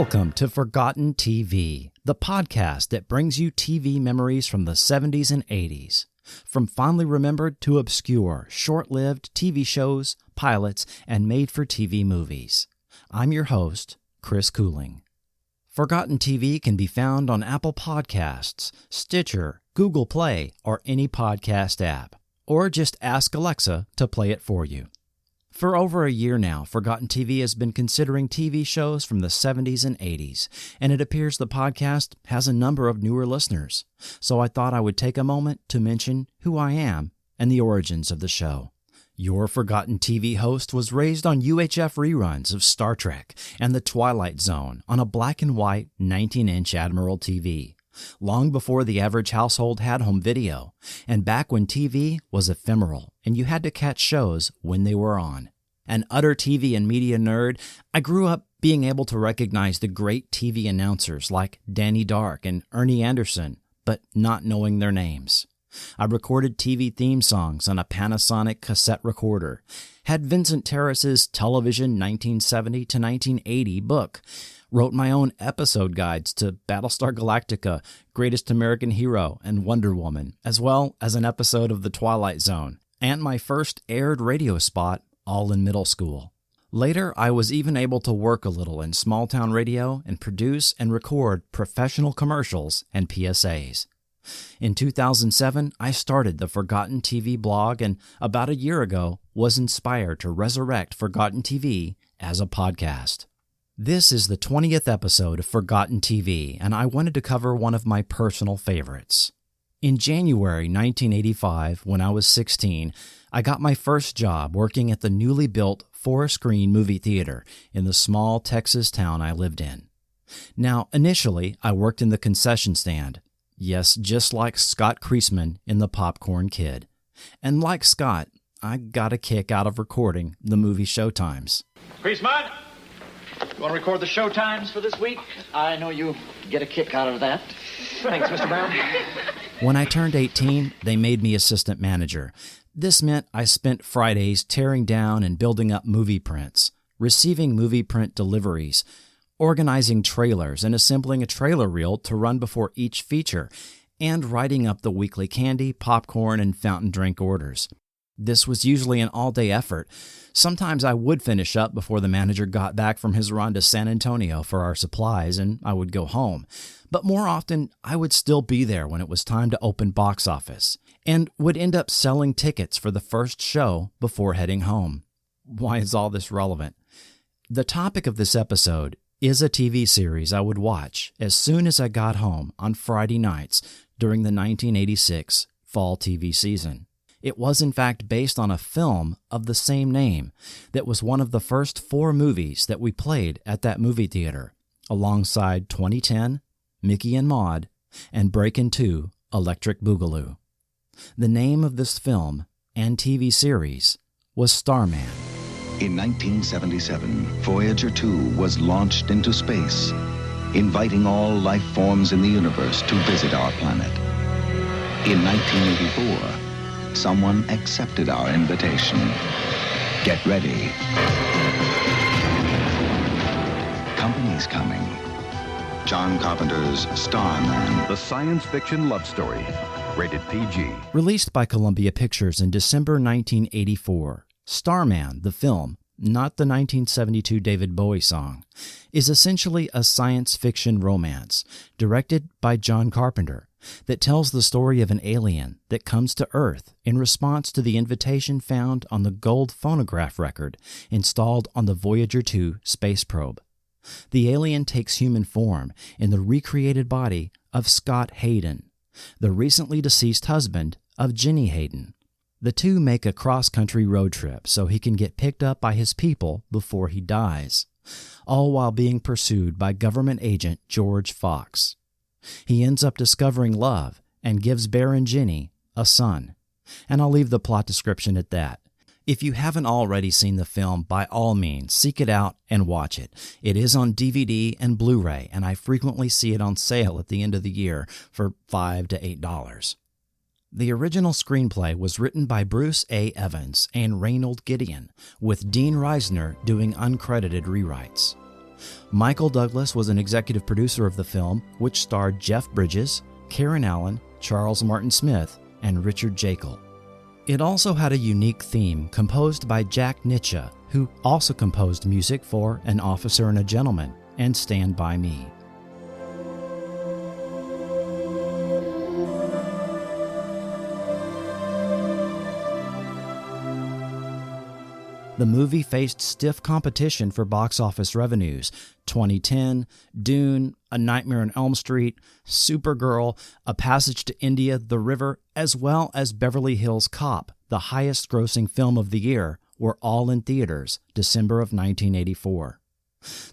Welcome to Forgotten TV, the podcast that brings you TV memories from the 70s and 80s. From fondly remembered to obscure, short-lived TV shows, pilots, and made-for-TV movies. I'm your host, Chris Cooling. Forgotten TV can be found on Apple Podcasts, Stitcher, Google Play, or any podcast app. Or just ask Alexa to play it for you. For over a year now, Forgotten TV has been considering TV shows from the 70s and 80s, and it appears the podcast has a number of newer listeners. So I thought I would take a moment to mention who I am and the origins of the show. Your Forgotten TV host was raised on UHF reruns of Star Trek and The Twilight Zone on a black and white 19-inch Admiral TV. Long before the average household had home video, and back when TV was ephemeral and you had to catch shows when they were on. An utter TV and media nerd, I grew up being able to recognize the great TV announcers like Danny Dark and Ernie Anderson, but not knowing their names. I recorded TV theme songs on a Panasonic cassette recorder, had Vincent Terrace's Television 1970 to 1980 book, wrote my own episode guides to Battlestar Galactica, Greatest American Hero, and Wonder Woman, as well as an episode of The Twilight Zone, and my first aired radio spot, all in middle school. Later, I was even able to work a little in small-town radio and produce and record professional commercials and PSAs. In 2007, I started the Forgotten TV blog and about a year ago was inspired to resurrect Forgotten TV as a podcast. This is the 20th episode of Forgotten TV, and I wanted to cover one of my personal favorites. In January 1985, when I was 16, I got my first job working at the newly built four-screen movie theater in the small Texas town I lived in. Now, initially, I worked in the concession stand. Yes, just like Scott Kreisman in The Popcorn Kid. And like Scott, I got a kick out of recording the movie showtimes. Kreisman! You want to record the show times for this week? I know you get a kick out of that. Thanks, Mr. Brown. When I turned 18, they made me assistant manager. This meant I spent Fridays tearing down and building up movie prints, receiving movie print deliveries, organizing trailers and assembling a trailer reel to run before each feature, and writing up the weekly candy, popcorn, and fountain drink orders. This was usually an all-day effort. Sometimes I would finish up before the manager got back from his run to San Antonio for our supplies, and I would go home. But more often, I would still be there when it was time to open box office, and would end up selling tickets for the first show before heading home. Why is all this relevant? The topic of this episode is a TV series I would watch as soon as I got home on Friday nights during the 1986 fall TV season. It was in fact based on a film of the same name that was one of the first 4 movies that we played at that movie theater, alongside 2010, Mickey and Maude, and Breakin' 2, Electric Boogaloo. The name of this film and TV series was Starman. In 1977, Voyager 2 was launched into space, inviting all life forms in the universe to visit our planet. In 1984, someone accepted our invitation. Get ready. Company's coming. John Carpenter's Starman. The science fiction love story. Rated PG. Released by Columbia Pictures in December 1984, Starman, the film, not the 1972 David Bowie song, is essentially a science fiction romance directed by John Carpenter that tells the story of an alien that comes to Earth in response to the invitation found on the gold phonograph record installed on the Voyager 2 space probe. The alien takes human form in the recreated body of Scott Hayden, the recently deceased husband of Jenny Hayden. The two make a cross-country road trip so he can get picked up by his people before he dies, all while being pursued by government agent George Fox. He ends up discovering love and gives Bear and Jenny a son. And I'll leave the plot description at that. If you haven't already seen the film, by all means, seek it out and watch it. It is on DVD and Blu-ray, and I frequently see it on sale at the end of the year for $5 to $8. The original screenplay was written by Bruce A. Evans and Reynold Gideon, with Dean Reisner doing uncredited rewrites. Michael Douglas was an executive producer of the film, which starred Jeff Bridges, Karen Allen, Charles Martin Smith, and Richard Jekyll. It also had a unique theme composed by Jack Nitzsche, who also composed music for An Officer and a Gentleman and Stand By Me. The movie faced stiff competition for box office revenues. 2010, Dune, A Nightmare on Elm Street, Supergirl, A Passage to India, The River, as well as Beverly Hills Cop, the highest-grossing film of the year, were all in theaters December of 1984.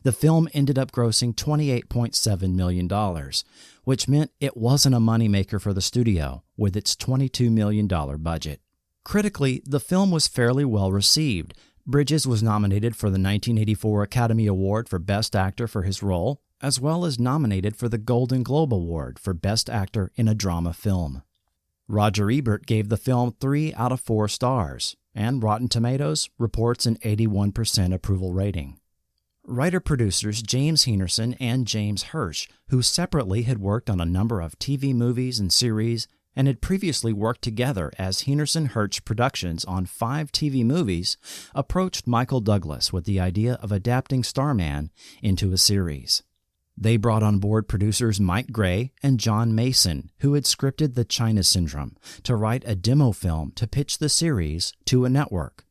The film ended up grossing $28.7 million, which meant it wasn't a moneymaker for the studio with its $22 million budget. Critically, the film was fairly well received. Bridges was nominated for the 1984 Academy Award for Best Actor for his role, as well as nominated for the Golden Globe Award for Best Actor in a Drama Film. Roger Ebert gave the film 3 out of 4 stars, and Rotten Tomatoes reports an 81% approval rating. Writer-producers James Henderson and James Hirsch, who separately had worked on a number of TV movies and series, and had previously worked together as Henderson-Hirsch Productions on 5 TV movies, approached Michael Douglas with the idea of adapting Starman into a series. They brought on board producers Mike Gray and John Mason, who had scripted The China Syndrome, to write a demo film to pitch the series to a network.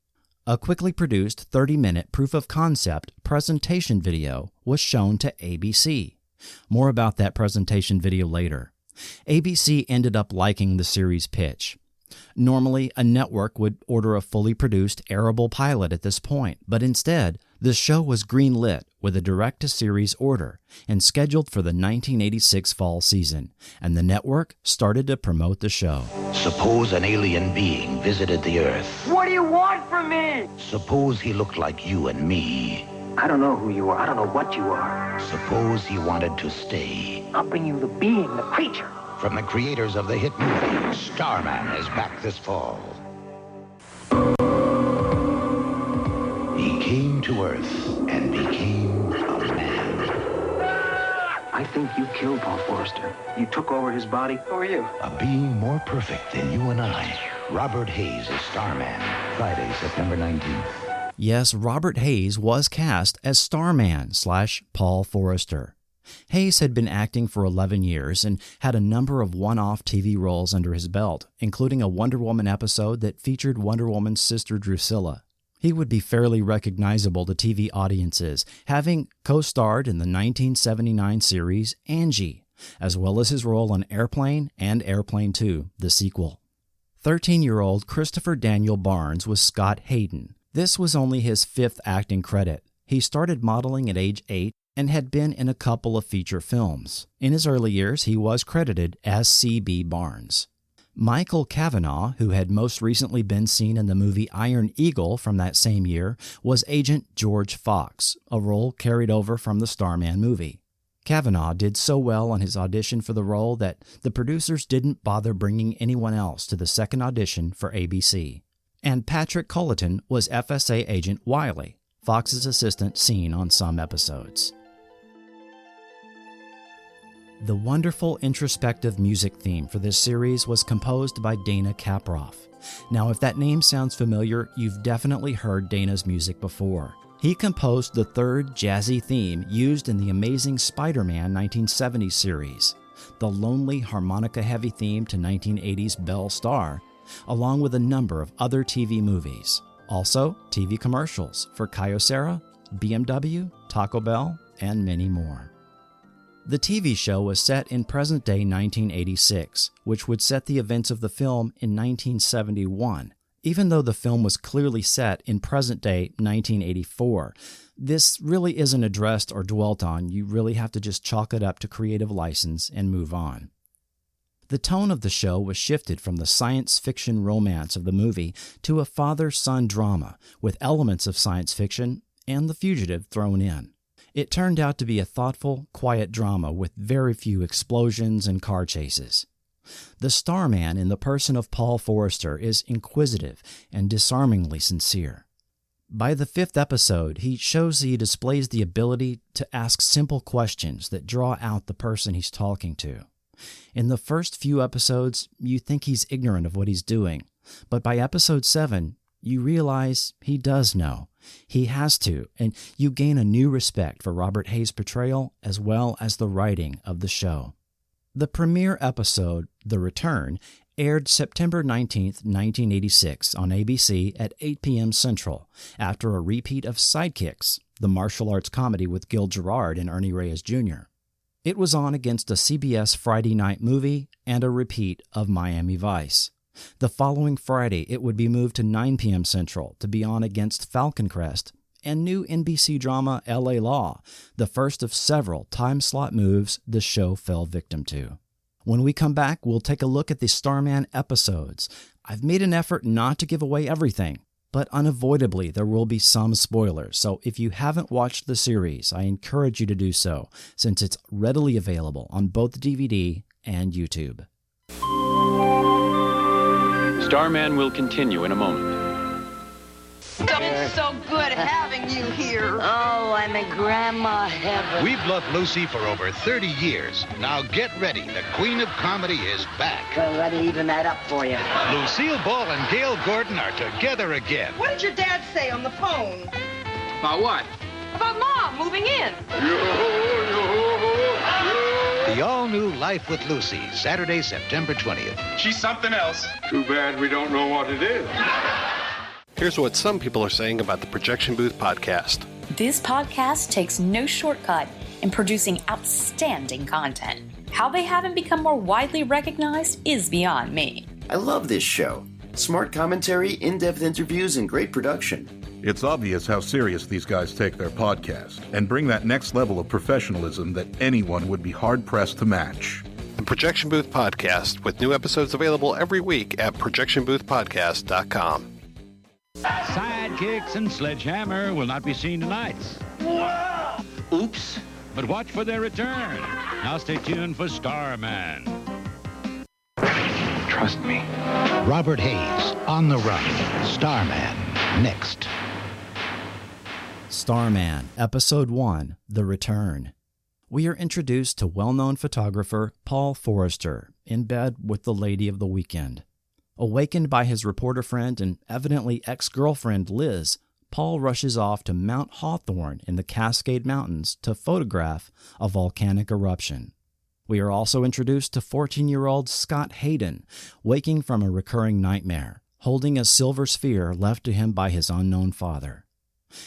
A quickly produced 30-minute proof-of-concept presentation video was shown to ABC. More about that presentation video later. ABC ended up liking the series pitch. Normally, a network would order a fully produced airable pilot at this point, but instead, the show was greenlit with a direct-to-series order and scheduled for the 1986 fall season, and the network started to promote the show. Suppose an alien being visited the Earth. What do you want from me? Suppose he looked like you and me. I don't know who you are. I don't know what you are. Suppose he wanted to stay. I'll bring you the being, the creature. From the creators of the hit movie, Starman is back this fall. He came to Earth and became a man. I think you killed Paul Forrester. You took over his body. Who are you? A being more perfect than you and I. Robert Hayes is Starman. Friday, September 19th. Yes, Robert Hayes was cast as Starman/Paul Forrester. Hayes had been acting for 11 years and had a number of one-off TV roles under his belt, including a Wonder Woman episode that featured Wonder Woman's sister Drusilla. He would be fairly recognizable to TV audiences, having co-starred in the 1979 series Angie, as well as his role on Airplane and Airplane 2, the sequel. 13-year-old Christopher Daniel Barnes was Scott Hayden. This was only his 5th acting credit. He started modeling at age 8 and had been in a couple of feature films. In his early years, he was credited as C.B. Barnes. Michael Cavanaugh, who had most recently been seen in the movie Iron Eagle from that same year, was Agent George Fox, a role carried over from the Starman movie. Cavanaugh did so well on his audition for the role that the producers didn't bother bringing anyone else to the second audition for ABC. And Patrick Culleton was FSA Agent Wiley, Fox's assistant seen on some episodes. The wonderful introspective music theme for this series was composed by Dana Kaproff. Now, if that name sounds familiar, you've definitely heard Dana's music before. He composed the 3rd jazzy theme used in the Amazing Spider-Man 1970 series, the lonely harmonica-heavy theme to 1980's Belle Starr, along with a number of other TV movies. Also, TV commercials for Kyocera, BMW, Taco Bell, and many more. The TV show was set in present-day 1986, which would set the events of the film in 1971. Even though the film was clearly set in present-day 1984, this really isn't addressed or dwelt on. You really have to just chalk it up to creative license and move on. The tone of the show was shifted from the science fiction romance of the movie to a father-son drama with elements of science fiction and The Fugitive thrown in. It turned out to be a thoughtful, quiet drama with very few explosions and car chases. The Starman in the person of Paul Forrester is inquisitive and disarmingly sincere. By the 5th episode, he shows he displays the ability to ask simple questions that draw out the person he's talking to. In the first few episodes, you think he's ignorant of what he's doing, but by episode 7, you realize he does know. He has to, and you gain a new respect for Robert Hays' portrayal as well as the writing of the show. The premiere episode, The Return, aired September 19, 1986 on ABC at 8 p.m. Central after a repeat of Sidekicks, the martial arts comedy with Gil Gerard and Ernie Reyes Jr. It was on against a CBS Friday night movie and a repeat of Miami Vice. The following Friday, it would be moved to 9 p.m. Central to be on against Falcon Crest and new NBC drama L.A. Law, the first of several time slot moves the show fell victim to. When we come back, we'll take a look at the Starman episodes. I've made an effort not to give away everything, but unavoidably there will be some spoilers, so if you haven't watched the series, I encourage you to do so, since it's readily available on both DVD and YouTube. Starman will continue in a moment. It's so good having you here. Oh, I'm in Grandma heaven. We've loved Lucy for over 30 years. Now get ready. The Queen of Comedy is back. Well, let me even that up for you. Lucille Ball and Gail Gordon are together again. What did your dad say on the phone? About what? About Mom moving in. The all-new Life with Lucy, Saturday, September 20th. She's something else. Too bad we don't know what it is. Here's what some people are saying about the Projection Booth podcast. This podcast takes no shortcut in producing outstanding content. How they haven't become more widely recognized is beyond me. I love this show. Smart commentary, in-depth interviews, and great production. It's obvious how serious these guys take their podcast and bring that next level of professionalism that anyone would be hard-pressed to match. The Projection Booth podcast, with new episodes available every week at projectionboothpodcast.com. Sidekicks and Sledgehammer will not be seen tonight. Oops. But watch for their return. Now stay tuned for Starman. Trust me. Robert Hays, On the Run. Starman, next. Starman, Episode 1, The Return. We are introduced to well-known photographer Paul Forrester in bed with the lady of the weekend. Awakened by his reporter friend and evidently ex-girlfriend Liz, Paul rushes off to Mount Hawthorne in the Cascade Mountains to photograph a volcanic eruption. We are also introduced to 14-year-old Scott Hayden, waking from a recurring nightmare, holding a silver sphere left to him by his unknown father.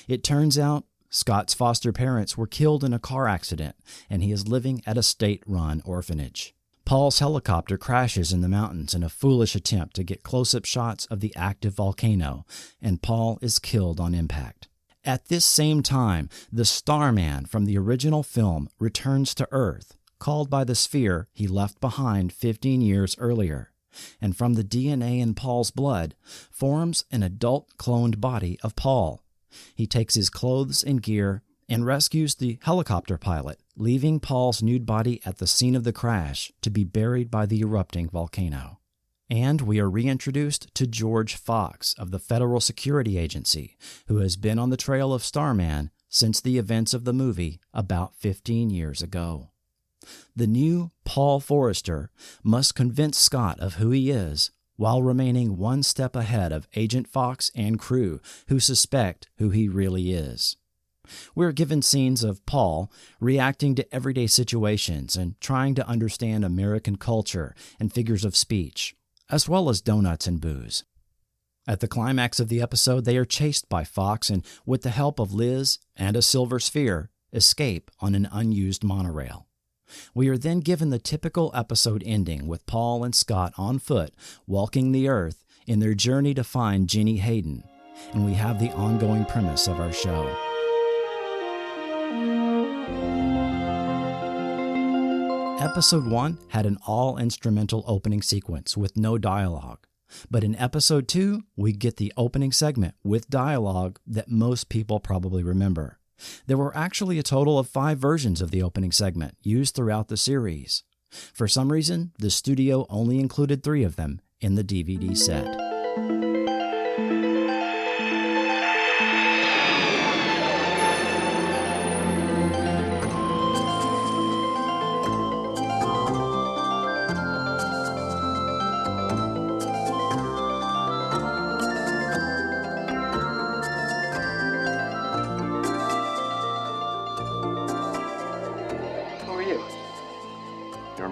It turns out Scott's foster parents were killed in a car accident, and he is living at a state-run orphanage. Paul's helicopter crashes in the mountains in a foolish attempt to get close-up shots of the active volcano, and Paul is killed on impact. At this same time, the Starman from the original film returns to Earth, called by the sphere he left behind 15 years earlier, and from the DNA in Paul's blood, forms an adult cloned body of Paul. He takes his clothes and gear and rescues the helicopter pilot, leaving Paul's nude body at the scene of the crash to be buried by the erupting volcano. And we are reintroduced to George Fox of the Federal Security Agency, who has been on the trail of Starman since the events of the movie about 15 years ago. The new Paul Forrester must convince Scott of who he is while remaining one step ahead of Agent Fox and crew who suspect who he really is. We're given scenes of Paul reacting to everyday situations and trying to understand American culture and figures of speech, as well as donuts and booze. At the climax of the episode, they are chased by Fox and, with the help of Liz and a silver sphere, escape on an unused monorail. We are then given the typical episode ending with Paul and Scott on foot walking the earth in their journey to find Jenny Hayden, and we have the ongoing premise of our show. Episode 1 had an all-instrumental opening sequence with no dialogue, but in Episode 2, we get the opening segment with dialogue that most people probably remember. There were actually a total of 5 versions of the opening segment used throughout the series. For some reason, the studio only included 3 of them in the DVD set.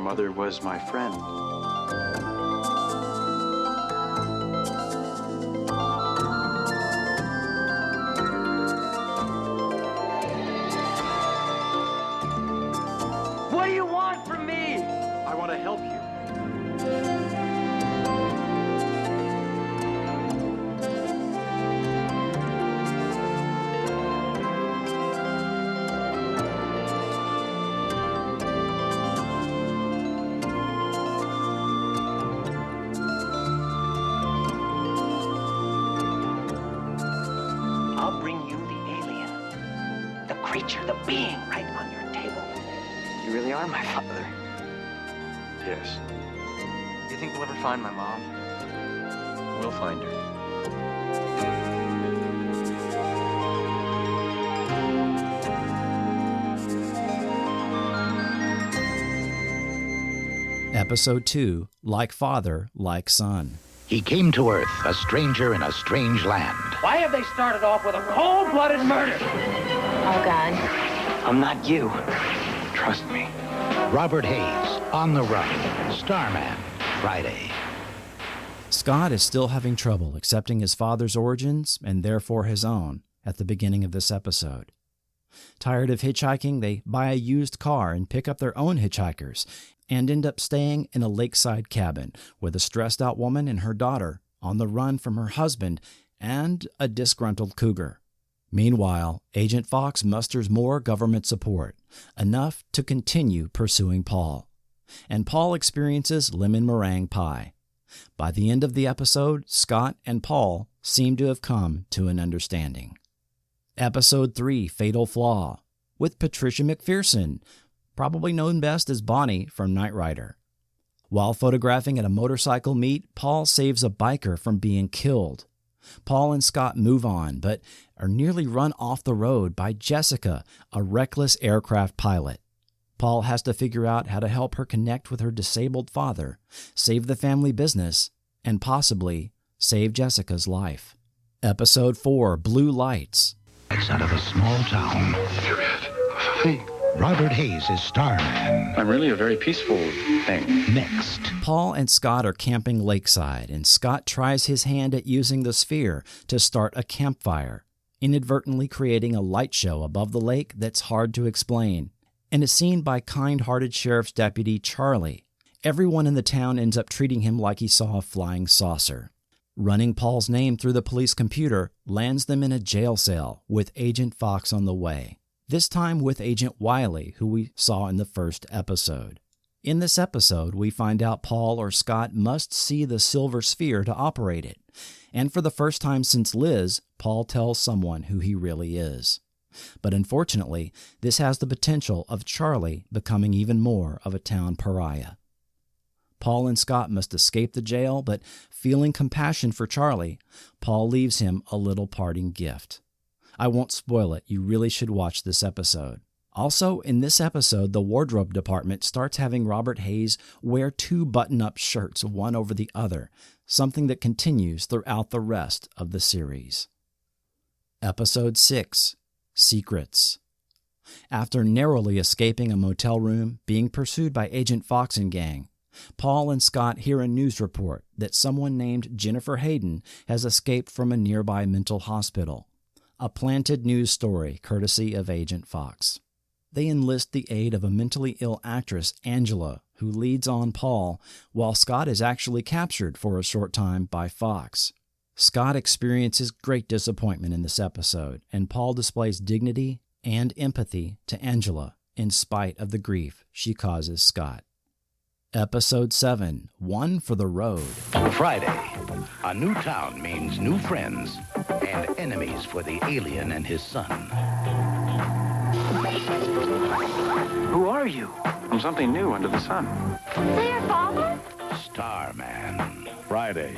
mother was my friend. What do you want from me? I want to help you. I'll bring you the alien, the creature, the being right on your table. You really are my father. Yes. Do you think we'll ever find my mom? We'll find her. Episode 2, Like Father, Like Son. He came to Earth, a stranger in a strange land. Why have they started off with a cold-blooded murder? Oh, God. I'm not you. Trust me. Robert Hayes, On the Run, Starman, Friday. Scott is still having trouble accepting his father's origins and therefore his own at the beginning of this episode. Tired of hitchhiking, they buy a used car and pick up their own hitchhikers and end up staying in a lakeside cabin with a stressed-out woman and her daughter on the run from her husband and a disgruntled cougar. Meanwhile, Agent Fox musters more government support, enough to continue pursuing Paul. And Paul experiences lemon meringue pie. By the end of the episode, Scott and Paul seem to have come to an understanding. Episode 3, Fatal Flaw, with Patricia McPherson, probably known best as Bonnie from Knight Rider. While photographing at a motorcycle meet, Paul saves a biker from being killed. Paul and Scott move on, but are nearly run off the road by Jessica, a reckless aircraft pilot. Paul has to figure out how to help her connect with her disabled father, save the family business, and possibly save Jessica's life. Episode 4, Blue Lights. It's out of a small town. You're it. Hey. Robert Hayes is Starman. I'm really a very peaceful thing. Next. Paul and Scott are camping lakeside, and Scott tries his hand at using the sphere to start a campfire, inadvertently creating a light show above the lake that's hard to explain, and is seen by kind-hearted Sheriff's Deputy Charlie. Everyone in the town ends up treating him like he saw a flying saucer. Running Paul's name through the police computer lands them in a jail cell with Agent Fox on the way. This time with Agent Wiley, who we saw in the first episode. In this episode, we find out Paul or Scott must see the silver sphere to operate it. And for the first time since Liz, Paul tells someone who he really is. But unfortunately, this has the potential of Charlie becoming even more of a town pariah. Paul and Scott must escape the jail, but feeling compassion for Charlie, Paul leaves him a little parting gift. I won't spoil it. You really should watch this episode. Also, in this episode, the wardrobe department starts having Robert Hayes wear 2 button-up shirts, one over the other, something that continues throughout the rest of the series. Episode 6, Secrets. After narrowly escaping a motel room, being pursued by Agent Fox and gang, Paul and Scott hear a news report that someone named Jennifer Hayden has escaped from a nearby mental hospital. A planted news story courtesy of Agent Fox. They enlist the aid of a mentally ill actress, Angela, who leads on Paul, while Scott is actually captured for a short time by Fox. Scott experiences great disappointment in this episode, and Paul displays dignity and empathy to Angela in spite of the grief she causes Scott. Episode 7, One for the Road. Friday. A new town means new friends and enemies for the alien and his son. Who are you? I'm something new under the sun. Is that your father? Starman. Friday.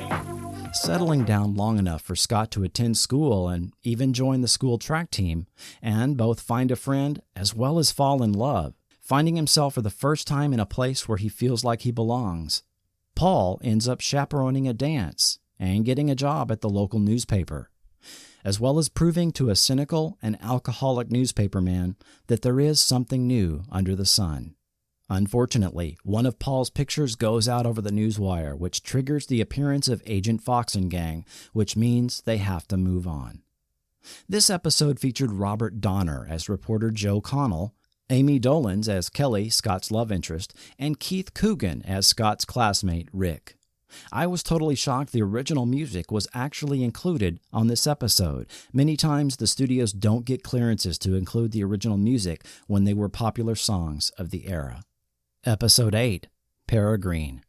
Settling down long enough for Scott to attend school and even join the school track team, and both find a friend as well as fall in love, finding himself for the first time in a place where he feels like he belongs. Paul ends up chaperoning a dance and getting a job at the local newspaper, as well as proving to a cynical and alcoholic newspaperman that there is something new under the sun. Unfortunately, one of Paul's pictures goes out over the newswire, which triggers the appearance of Agent Fox and gang, which means they have to move on. This episode featured Robert Donner as reporter Joe Connell, Amy Dolans as Kelly, Scott's love interest, and Keith Coogan as Scott's classmate Rick. I was totally shocked the original music was actually included on this episode. Many times the studios don't get clearances to include the original music when they were popular songs of the era. Episode 8, Peregrine.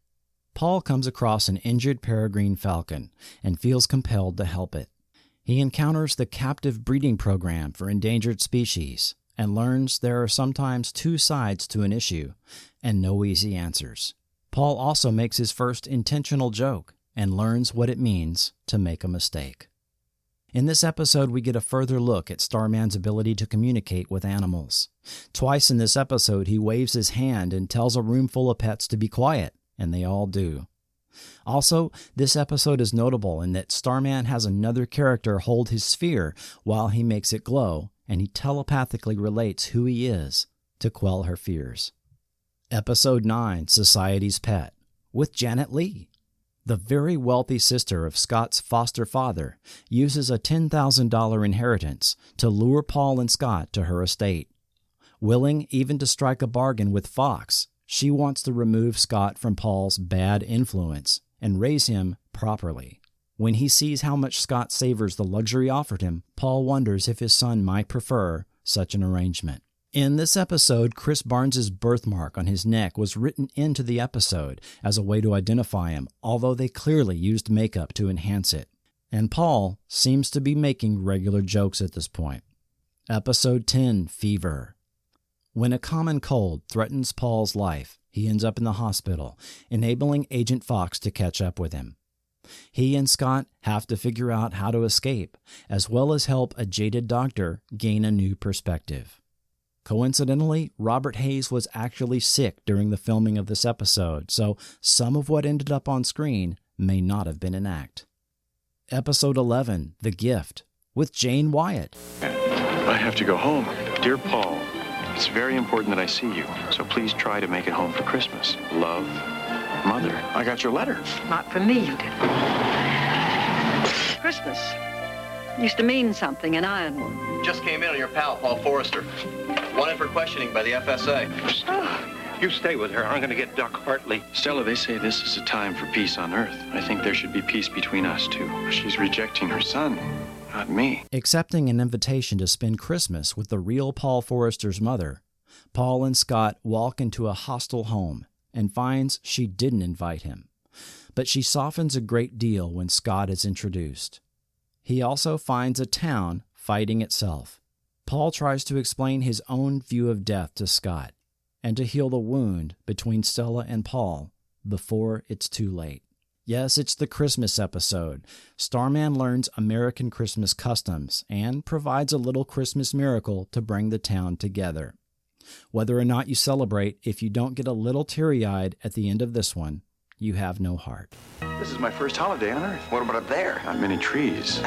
Paul comes across an injured peregrine falcon and feels compelled to help it. He encounters the captive breeding program for endangered species and learns there are sometimes two sides to an issue and no easy answers. Paul also makes his first intentional joke and learns what it means to make a mistake. In this episode, we get a further look at Starman's ability to communicate with animals. Twice in this episode, he waves his hand and tells a room full of pets to be quiet, and they all do. Also, this episode is notable in that Starman has another character hold his sphere while he makes it glow, and he telepathically relates who he is to quell her fears. Episode 9, Society's Pet, with Janet Leigh. The very wealthy sister of Scott's foster father uses a $10,000 inheritance to lure Paul and Scott to her estate. Willing even to strike a bargain with Fox, she wants to remove Scott from Paul's bad influence and raise him properly. When he sees how much Scott savors the luxury offered him, Paul wonders if his son might prefer such an arrangement. In this episode, Chris Barnes's birthmark on his neck was written into the episode as a way to identify him, although they clearly used makeup to enhance it. And Paul seems to be making regular jokes at this point. Episode 10, Fever. When a common cold threatens Paul's life, he ends up in the hospital, enabling Agent Fox to catch up with him. He and Scott have to figure out how to escape, as well as help a jaded doctor gain a new perspective. Coincidentally, Robert Hayes was actually sick during the filming of this episode, so some of what ended up on screen may not have been an act. Episode 11, The Gift, with Jane Wyatt. I have to go home. Dear Paul, it's very important that I see you, so please try to make it home for Christmas. Love, Mother. I got your letter. Not for me, you didn't. Christmas used to mean something in Ironwood. Just came in on your pal, Paul Forrester. Wanted for questioning by the FSA. You stay with her. I'm going to get Doc Hartley. Stella, they say this is a time for peace on Earth. I think there should be peace between us two. She's rejecting her son, not me. Accepting an invitation to spend Christmas with the real Paul Forrester's mother, Paul and Scott walk into a hostile home and finds she didn't invite him. But she softens a great deal when Scott is introduced. He also finds a town fighting itself. Paul tries to explain his own view of death to Scott and to heal the wound between Stella and Paul before it's too late. Yes, it's the Christmas episode. Starman learns American Christmas customs and provides a little Christmas miracle to bring the town together. Whether or not you celebrate, if you don't get a little teary-eyed at the end of this one, you have no heart. This is my first holiday on Earth. What about up there? Not many trees.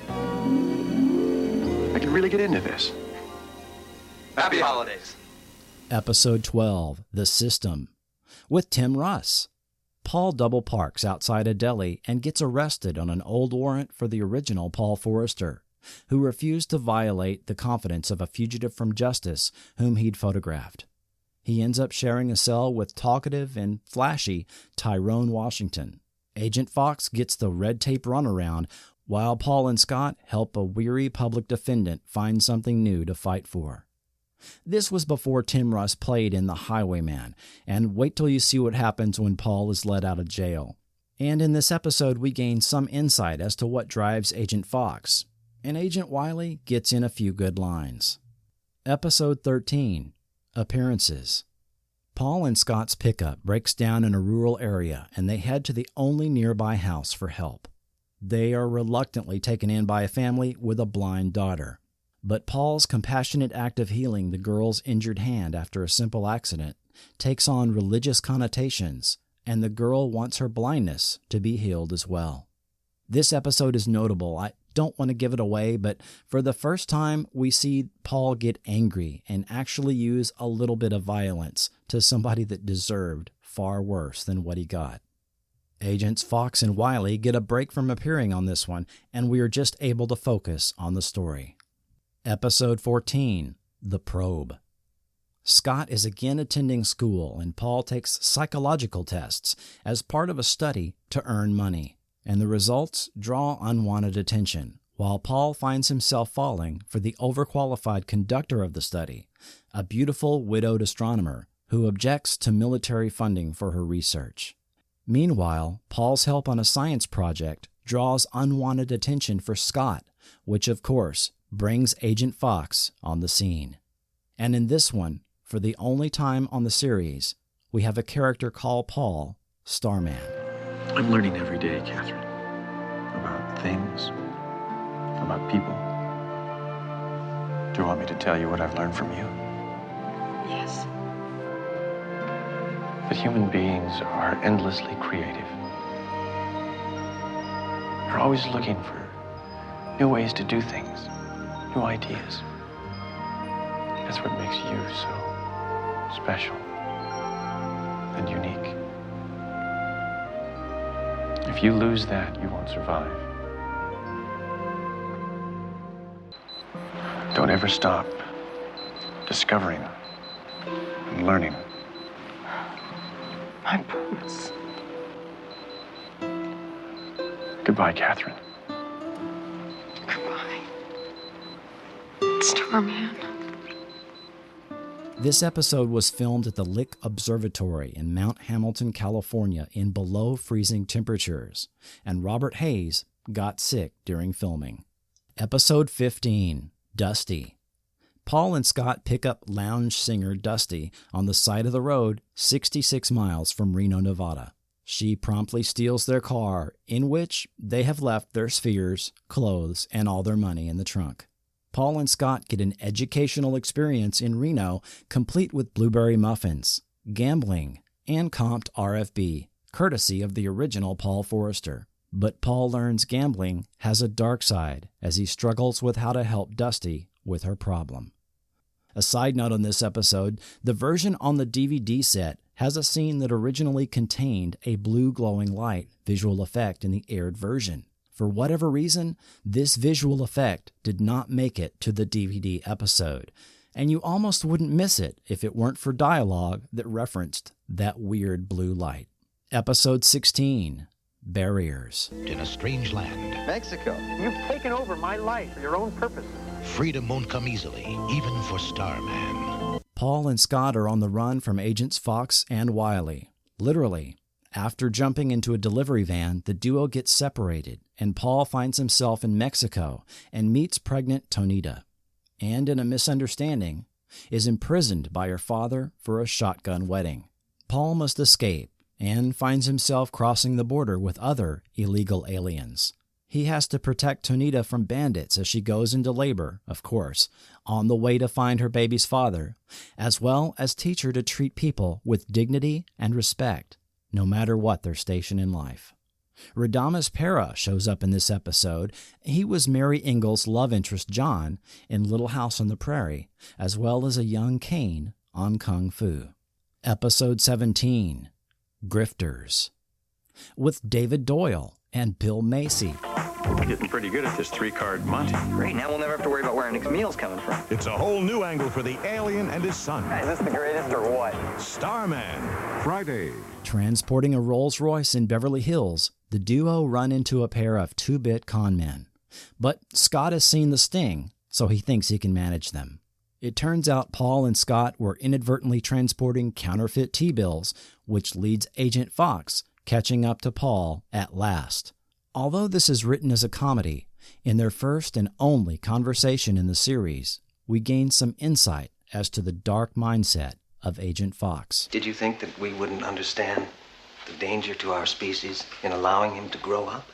I can really get into this. Happy holidays. Episode 12, The System, with Tim Russ. Paul double parks outside a deli and gets arrested on an old warrant for the original Paul Forrester, who refused to violate the confidence of a fugitive from justice whom he'd photographed. He ends up sharing a cell with talkative and flashy Tyrone Washington. Agent Fox gets the red tape runaround, while Paul and Scott help a weary public defendant find something new to fight for. This was before Tim Russ played in The Highwayman, and wait till you see what happens when Paul is let out of jail. And in this episode, we gain some insight as to what drives Agent Fox, and Agent Wiley gets in a few good lines. Episode 13, Appearances. Paul and Scott's pickup breaks down in a rural area, and they head to the only nearby house for help. They are reluctantly taken in by a family with a blind daughter. But Paul's compassionate act of healing the girl's injured hand after a simple accident takes on religious connotations, and the girl wants her blindness to be healed as well. This episode is notable. don't want to give it away, but for the first time, we see Paul get angry and actually use a little bit of violence to somebody that deserved far worse than what he got. Agents Fox and Wiley get a break from appearing on this one, and we are just able to focus on the story. Episode 14, The Probe. Scott is again attending school, and Paul takes psychological tests as part of a study to earn money, and the results draw unwanted attention, while Paul finds himself falling for the overqualified conductor of the study, a beautiful widowed astronomer who objects to military funding for her research. Meanwhile, Paul's help on a science project draws unwanted attention for Scott, which of course brings Agent Fox on the scene. And in this one, for the only time on the series, we have a character called Paul Starman. I'm learning every day, Catherine. About things, about people. Do you want me to tell you what I've learned from you? Yes. That human beings are endlessly creative. They're always looking for new ways to do things, new ideas. That's what makes you so special and unique. If you lose that, you won't survive. Don't ever stop discovering and learning. I promise. Goodbye, Catherine. Goodbye, Starman. This episode was filmed at the Lick Observatory in Mount Hamilton, California, in below freezing temperatures, and Robert Hayes got sick during filming. Episode 15, Dusty. Paul and Scott pick up lounge singer Dusty on the side of the road 66 miles from Reno, Nevada. She promptly steals their car, in which they have left their spheres, clothes, and all their money in the trunk. Paul and Scott get an educational experience in Reno, complete with blueberry muffins, gambling, and comped RFB, courtesy of the original Paul Forrester. But Paul learns gambling has a dark side as he struggles with how to help Dusty with her problem. A side note on this episode, the version on the DVD set has a scene that originally contained a blue glowing light visual effect in the aired version. For whatever reason, this visual effect did not make it to the DVD episode, and you almost wouldn't miss it if it weren't for dialogue that referenced that weird blue light. Episode 16, Barriers. In a strange land, Mexico. You've taken over my life for your own purposes. freedom won't come easily, even for Starman. Paul and Scott are on the run from Agents Fox and Wiley. Literally, after jumping into a delivery van, the duo gets separated, and Paul finds himself in Mexico and meets pregnant Tonita, and in a misunderstanding, is imprisoned by her father for a shotgun wedding. Paul must escape and finds himself crossing the border with other illegal aliens. He has to protect Tonita from bandits as she goes into labor, of course, on the way to find her baby's father, as well as teach her to treat people with dignity and respect, no matter what their station in life. Radames Pera shows up in this episode. He was Mary Ingalls' love interest John in Little House on the Prairie, as well as a young Kane on Kung Fu. Episode 17, Grifters, with David Doyle and Bill Macy. We're getting pretty good at this 3-card Monty. Great, now we'll never have to worry about where our next meal's coming from. It's a whole new angle for the alien and his son. Is this the greatest or what? Starman, Friday. Transporting a Rolls-Royce in Beverly Hills, the duo run into a pair of 2-bit con men. But Scott has seen the sting, so he thinks he can manage them. It turns out Paul and Scott were inadvertently transporting counterfeit T-bills, which leads Agent Fox catching up to Paul at last. Although this is written as a comedy, in their first and only conversation in the series, we gain some insight as to the dark mindset of Agent Fox. Did you think that we wouldn't understand the danger to our species in allowing him to grow up?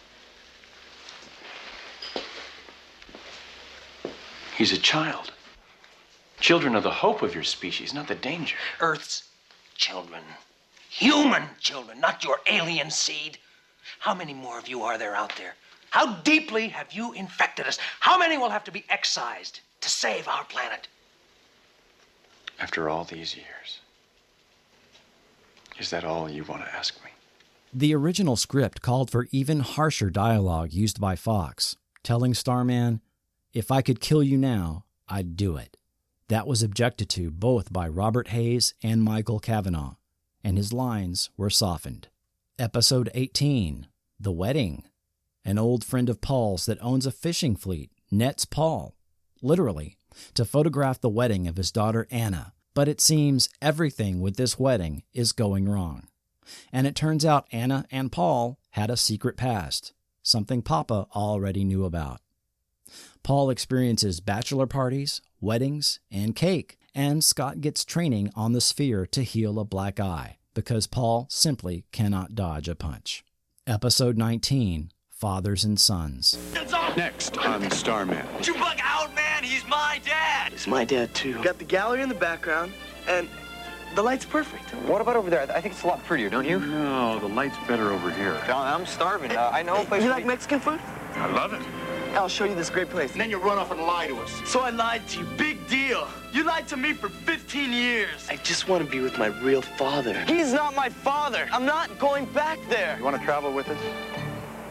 He's a child. Children are the hope of your species, not the danger. Earth's children. Human children, not your alien seed. How many more of you are there out there? How deeply have you infected us? How many will have to be excised to save our planet? After all these years, is that all you want to ask me? The original script called for even harsher dialogue used by Fox, telling Starman, "If I could kill you now, I'd do it." That was objected to both by Robert Hayes and Michael Cavanaugh, and his lines were softened. Episode 18, The Wedding. An old friend of Paul's that owns a fishing fleet nets Paul, literally, to photograph the wedding of his daughter Anna, but it seems everything with this wedding is going wrong. And it turns out Anna and Paul had a secret past, something Papa already knew about. Paul experiences bachelor parties, weddings, and cake, and Scott gets training on the sphere to heal a black eye, because Paul simply cannot dodge a punch. Episode 19, Fathers and Sons. Next on Starman. You bug out, man! He's my dad! It's my dad, too. Got the gallery in the background, and the light's perfect. What about over there? I think it's a lot prettier, don't you? No, the light's better over here. John, I'm starving. I know a place. You like Mexican food? I love it. I'll show you this great place. And then you run off and lie to us. So I lied to you. Big deal. You lied to me for 15 years. I just want to be with my real father. He's not my father. I'm not going back there. You want to travel with us?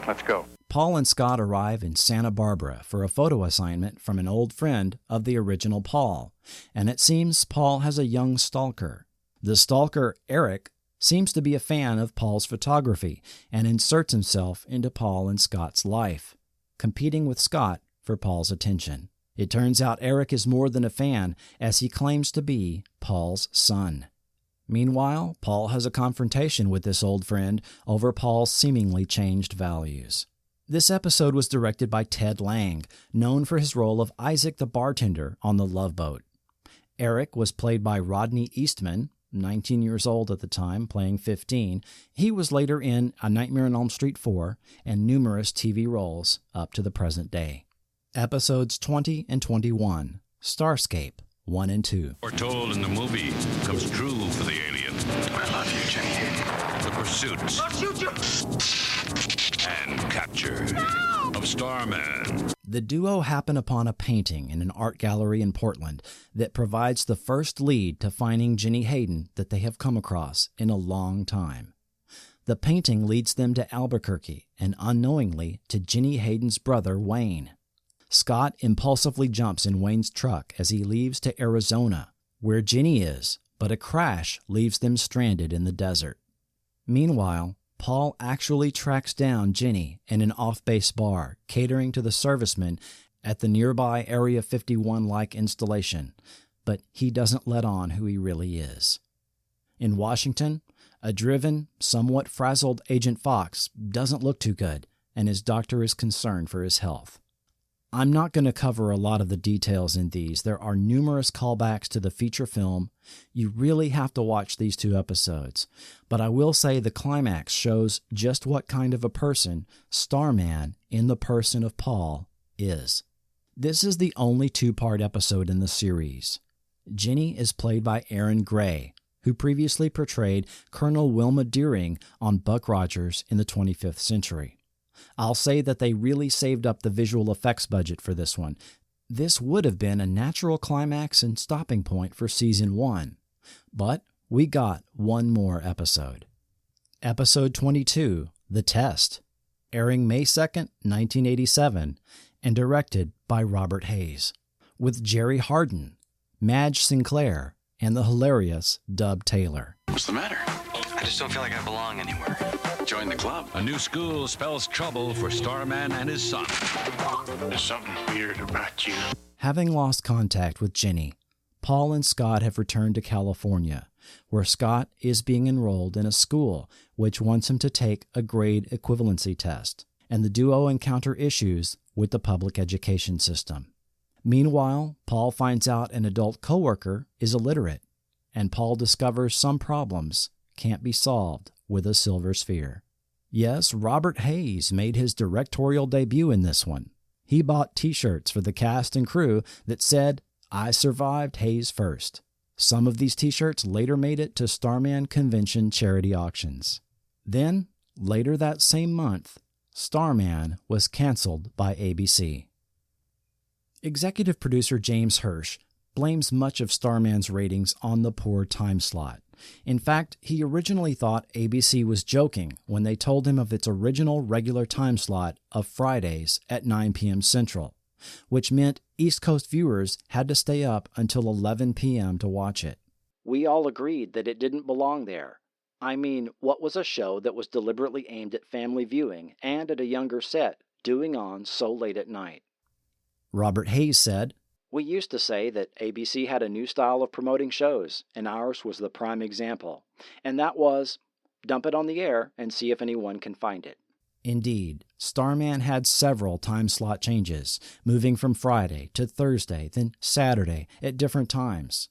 Let's go. Paul and Scott arrive in Santa Barbara for a photo assignment from an old friend of the original Paul, and it seems Paul has a young stalker. The stalker, Eric, seems to be a fan of Paul's photography and inserts himself into Paul and Scott's life, competing with Scott for Paul's attention. It turns out Eric is more than a fan, as he claims to be Paul's son. Meanwhile, Paul has a confrontation with this old friend over Paul's seemingly changed values. This episode was directed by Ted Lang, known for his role of Isaac the bartender on The Love Boat. Eric was played by Rodney Eastman, 19 years old at the time, playing 15. He was later in A Nightmare on Elm Street 4 and numerous TV roles up to the present day. Episodes 20 and 21, Starscape 1 and 2. Foretold in the movie comes true for the alien. I love you, Jenny. The pursuit I'll shoot you! and capture of Starman. The duo happen upon a painting in an art gallery in Portland that provides the first lead to finding Jenny Hayden that they have come across in a long time. The painting leads them to Albuquerque and unknowingly to Jenny Hayden's brother, Wayne. Scott impulsively jumps in Wayne's truck as he leaves to Arizona, where Jenny is, but a crash leaves them stranded in the desert. Meanwhile, Paul actually tracks down Jenny in an off-base bar catering to the servicemen at the nearby Area 51-like installation, but he doesn't let on who he really is. In Washington, a driven, somewhat frazzled Agent Fox doesn't look too good, and his doctor is concerned for his health. I'm not going to cover a lot of the details in these. There are numerous callbacks to the feature film. You really have to watch these 2 episodes. But I will say the climax shows just what kind of a person Starman, in the person of Paul, is. This is the only 2-part episode in the series. Jenny is played by Aaron Gray, who previously portrayed Colonel Wilma Deering on Buck Rogers in the 25th Century. I'll say that they really saved up the visual effects budget for this one. This would have been a natural climax and stopping point for Season 1. But we got one more episode. Episode 22, The Test, airing May 2nd, 1987, and directed by Robert Hayes, with Jerry Hardin, Madge Sinclair, and the hilarious Dub Taylor. What's the matter? I just don't feel like I belong anywhere. Join the club. A new school spells trouble for Starman and his son. There's something weird about you. Having lost contact with Jenny, Paul and Scott have returned to California, where Scott is being enrolled in a school which wants him to take a grade equivalency test, and the duo encounter issues with the public education system. Meanwhile, Paul finds out an adult coworker is illiterate, and Paul discovers some problems can't be solved with a silver sphere. Yes, Robert Hayes made his directorial debut in this one. He bought t-shirts for the cast and crew that said, "I survived Hayes first." Some of these t-shirts later made it to Starman Convention charity auctions. Then, later that same month, Starman was canceled by ABC. Executive producer James Hirsch blames much of Starman's ratings on the poor time slot. In fact, he originally thought ABC was joking when they told him of its original regular time slot of Fridays at 9 p.m. Central, which meant East Coast viewers had to stay up until 11 p.m. to watch it. We all agreed that it didn't belong there. I mean, what was a show that was deliberately aimed at family viewing and at a younger set doing on so late at night? Robert Hayes said, "We used to say that ABC had a new style of promoting shows, and ours was the prime example. And that was, dump it on the air and see if anyone can find it." Indeed, Starman had several time slot changes, moving from Friday to Thursday, then Saturday at different times.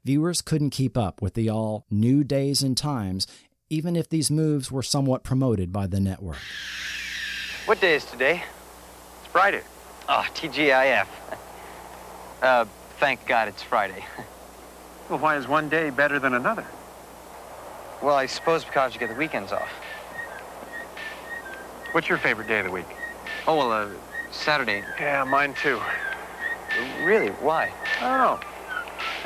Viewers couldn't keep up with the all new days and times, even if these moves were somewhat promoted by the network. What day is today? It's Friday. Oh, TGIF. Thank God it's Friday. Well, why is one day better than another? Well, I suppose because you get the weekends off. What's your favorite day of the week? Oh, well, Saturday. Yeah, mine too. Really? Why? I don't know.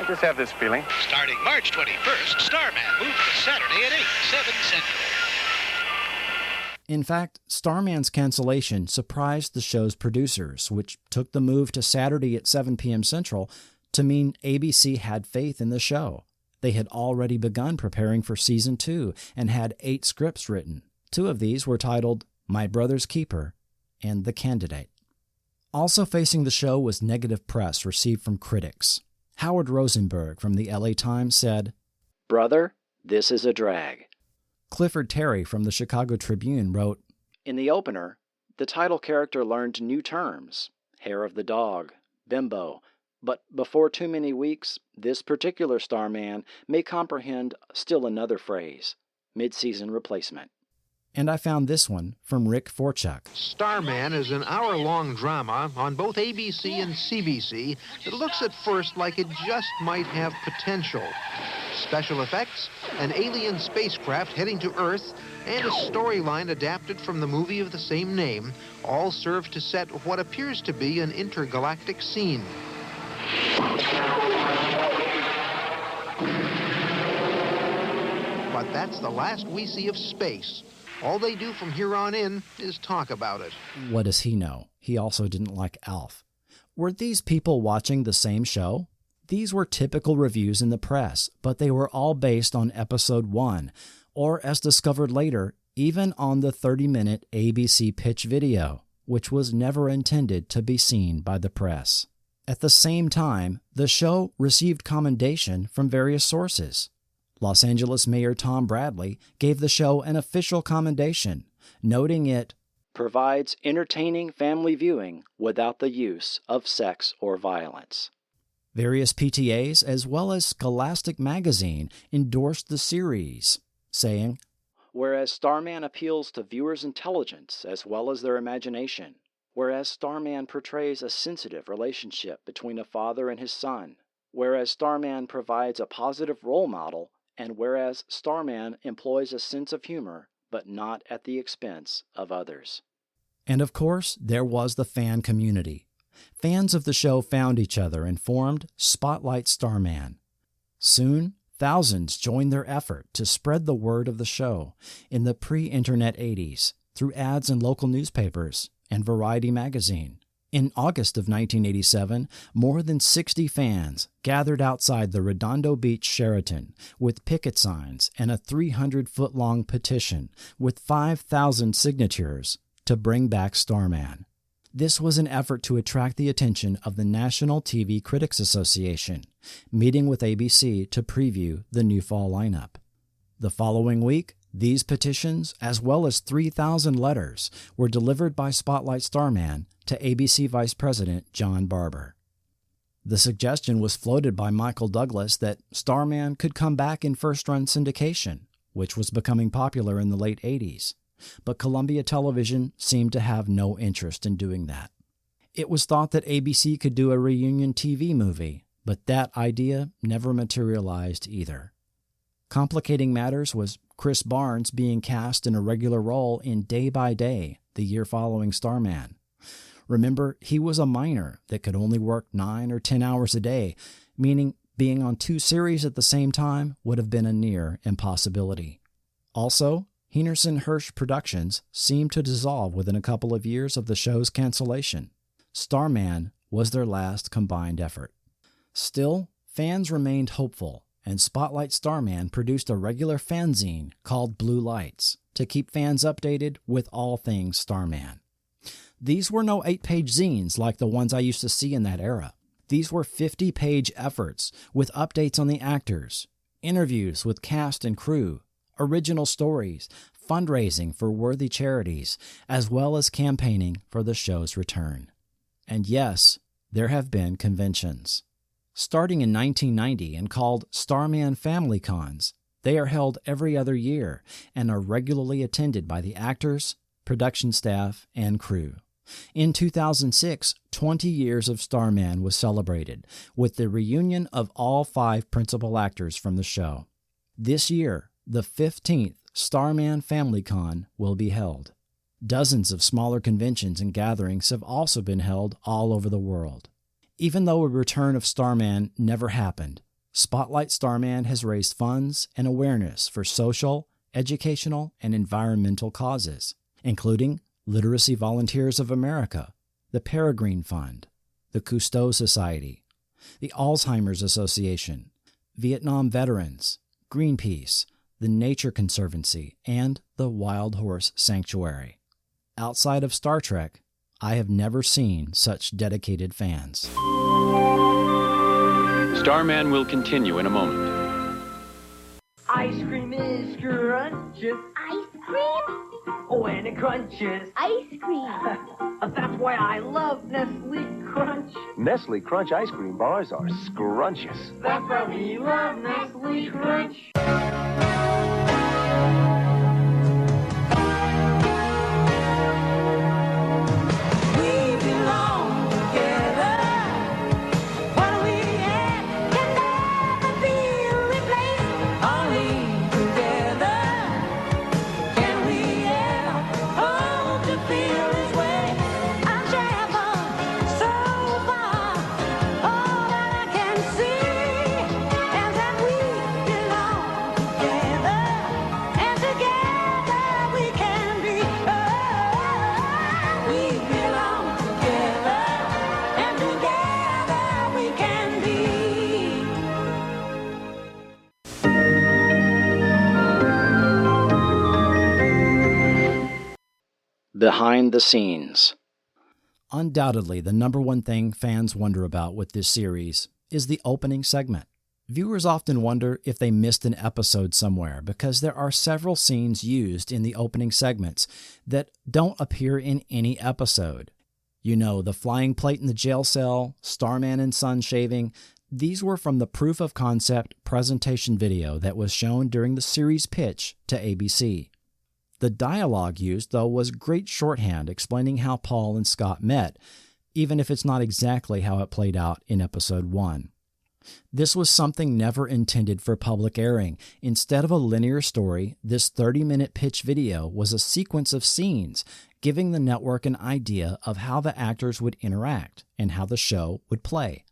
I just have this feeling. Starting March 21st, Starman moved to Saturday at 8, 7 Central. In fact, Starman's cancellation surprised the show's producers, which took the move to Saturday at 7 p.m. Central to mean ABC had faith in the show. They had already begun preparing for Season 2 and had 8 scripts written. 2 of these were titled My Brother's Keeper and The Candidate. Also facing the show was negative press received from critics. Howard Rosenberg from the LA Times said, "Brother, this is a drag." Clifford Terry from the Chicago Tribune wrote, "In the opener, the title character learned new terms, hair of the dog, bimbo, but before too many weeks, this particular Starman may comprehend still another phrase, mid-season replacement." And I found this one from Rick Forchuk. Starman is an hour-long drama on both ABC and CBC that looks at first like it just might have potential. Special effects, an alien spacecraft heading to Earth, and a storyline adapted from the movie of the same name all serve to set what appears to be an intergalactic scene. But that's the last we see of space. All they do from here on in is talk about it. What does he know? He also didn't like Alf. Were these people watching the same show? These were typical reviews in the press, but they were all based on Episode 1, or as discovered later, even on the 30-minute ABC pitch video, which was never intended to be seen by the press. At the same time, the show received commendation from various sources. Los Angeles Mayor Tom Bradley gave the show an official commendation, noting it provides entertaining family viewing without the use of sex or violence. Various PTAs, as well as Scholastic Magazine, endorsed the series, saying, "Whereas Starman appeals to viewers' intelligence as well as their imagination, whereas Starman portrays a sensitive relationship between a father and his son, whereas Starman provides a positive role model, and whereas Starman employs a sense of humor, but not at the expense of others." And of course, there was the fan community. Fans of the show found each other and formed Spotlight Starman. Soon, thousands joined their effort to spread the word of the show in the pre-internet 80s through ads in local newspapers and Variety magazine. In August of 1987, more than 60 fans gathered outside the Redondo Beach Sheraton with picket signs and a 300-foot-long petition with 5,000 signatures to bring back Starman. This was an effort to attract the attention of the National TV Critics Association, meeting with ABC to preview the new fall lineup. The following week, these petitions, as well as 3,000 letters, were delivered by Spotlight Starman to ABC Vice President John Barber. The suggestion was floated by Michael Douglas that Starman could come back in first-run syndication, which was becoming popular in the late 80s, but Columbia Television seemed to have no interest in doing that. It was thought that ABC could do a reunion TV movie, but that idea never materialized either. Complicating matters was Chris Barnes being cast in a regular role in Day by Day, the year following Starman. Remember, he was a minor that could only work 9 or 10 hours a day, meaning being on 2 series at the same time would have been a near impossibility. Also, Heinerson Hirsch Productions seemed to dissolve within a couple of years of the show's cancellation. Starman was their last combined effort. Still, fans remained hopeful, and Spotlight Starman produced a regular fanzine called Blue Lights to keep fans updated with all things Starman. These were no 8-page zines like the ones I used to see in that era. These were 50-page efforts with updates on the actors, interviews with cast and crew, original stories, fundraising for worthy charities, as well as campaigning for the show's return. And yes, there have been conventions. Starting in 1990 and called Starman Family Cons, they are held every other year and are regularly attended by the actors, production staff, and crew. In 2006, 20 years of Starman was celebrated, with the reunion of all 5 principal actors from the show. This year, the 15th Starman Family Con will be held. Dozens of smaller conventions and gatherings have also been held all over the world. Even though a return of Starman never happened, Spotlight Starman has raised funds and awareness for social, educational, and environmental causes, including Literacy Volunteers of America, the Peregrine Fund, the Cousteau Society, the Alzheimer's Association, Vietnam Veterans, Greenpeace, the Nature Conservancy, and the Wild Horse Sanctuary. Outside of Star Trek, I have never seen such dedicated fans. Starman will continue in a moment. Ice cream is scrumptious. Ice cream? When it crunches. Ice cream. That's why I love Nestle Crunch. Nestle Crunch ice cream bars are scrumptious. That's why we love Nestle Crunch. Behind the scenes. Undoubtedly, the number one thing fans wonder about with this series is the opening segment. Viewers often wonder if they missed an episode somewhere because there are several scenes used in the opening segments that don't appear in any episode. You know, the flying plate in the jail cell, Starman and Son shaving. These were from the proof of concept presentation video that was shown during the series pitch to ABC. The dialogue used, though, was great shorthand explaining how Paul and Scott met, even if it's not exactly how it played out in episode 1. This was something never intended for public airing. Instead of a linear story, this 30-minute pitch video was a sequence of scenes, giving the network an idea of how the actors would interact and how the show would play.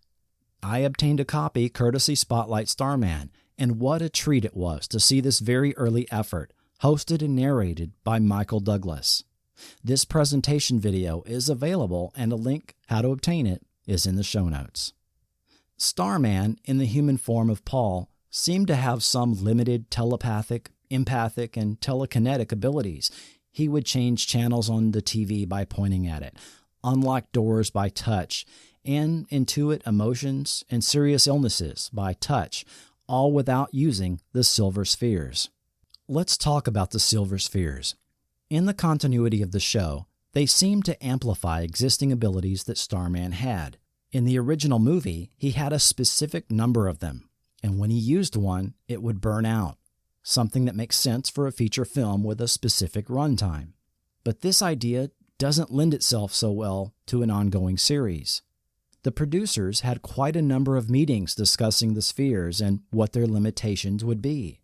I obtained a copy courtesy Spotlight Starman, and what a treat it was to see this very early effort, hosted and narrated by Michael Douglas. This presentation video is available, and a link how to obtain it is in the show notes. Starman, in the human form of Paul, seemed to have some limited telepathic, empathic, and telekinetic abilities. He would change channels on the TV by pointing at it, unlock doors by touch, and intuit emotions and serious illnesses by touch, all without using the silver spheres. Let's talk about the silver spheres. In the continuity of the show, they seem to amplify existing abilities that Starman had. In the original movie, he had a specific number of them, and when he used one, it would burn out, something that makes sense for a feature film with a specific runtime. But this idea doesn't lend itself so well to an ongoing series. The producers had quite a number of meetings discussing the spheres and what their limitations would be.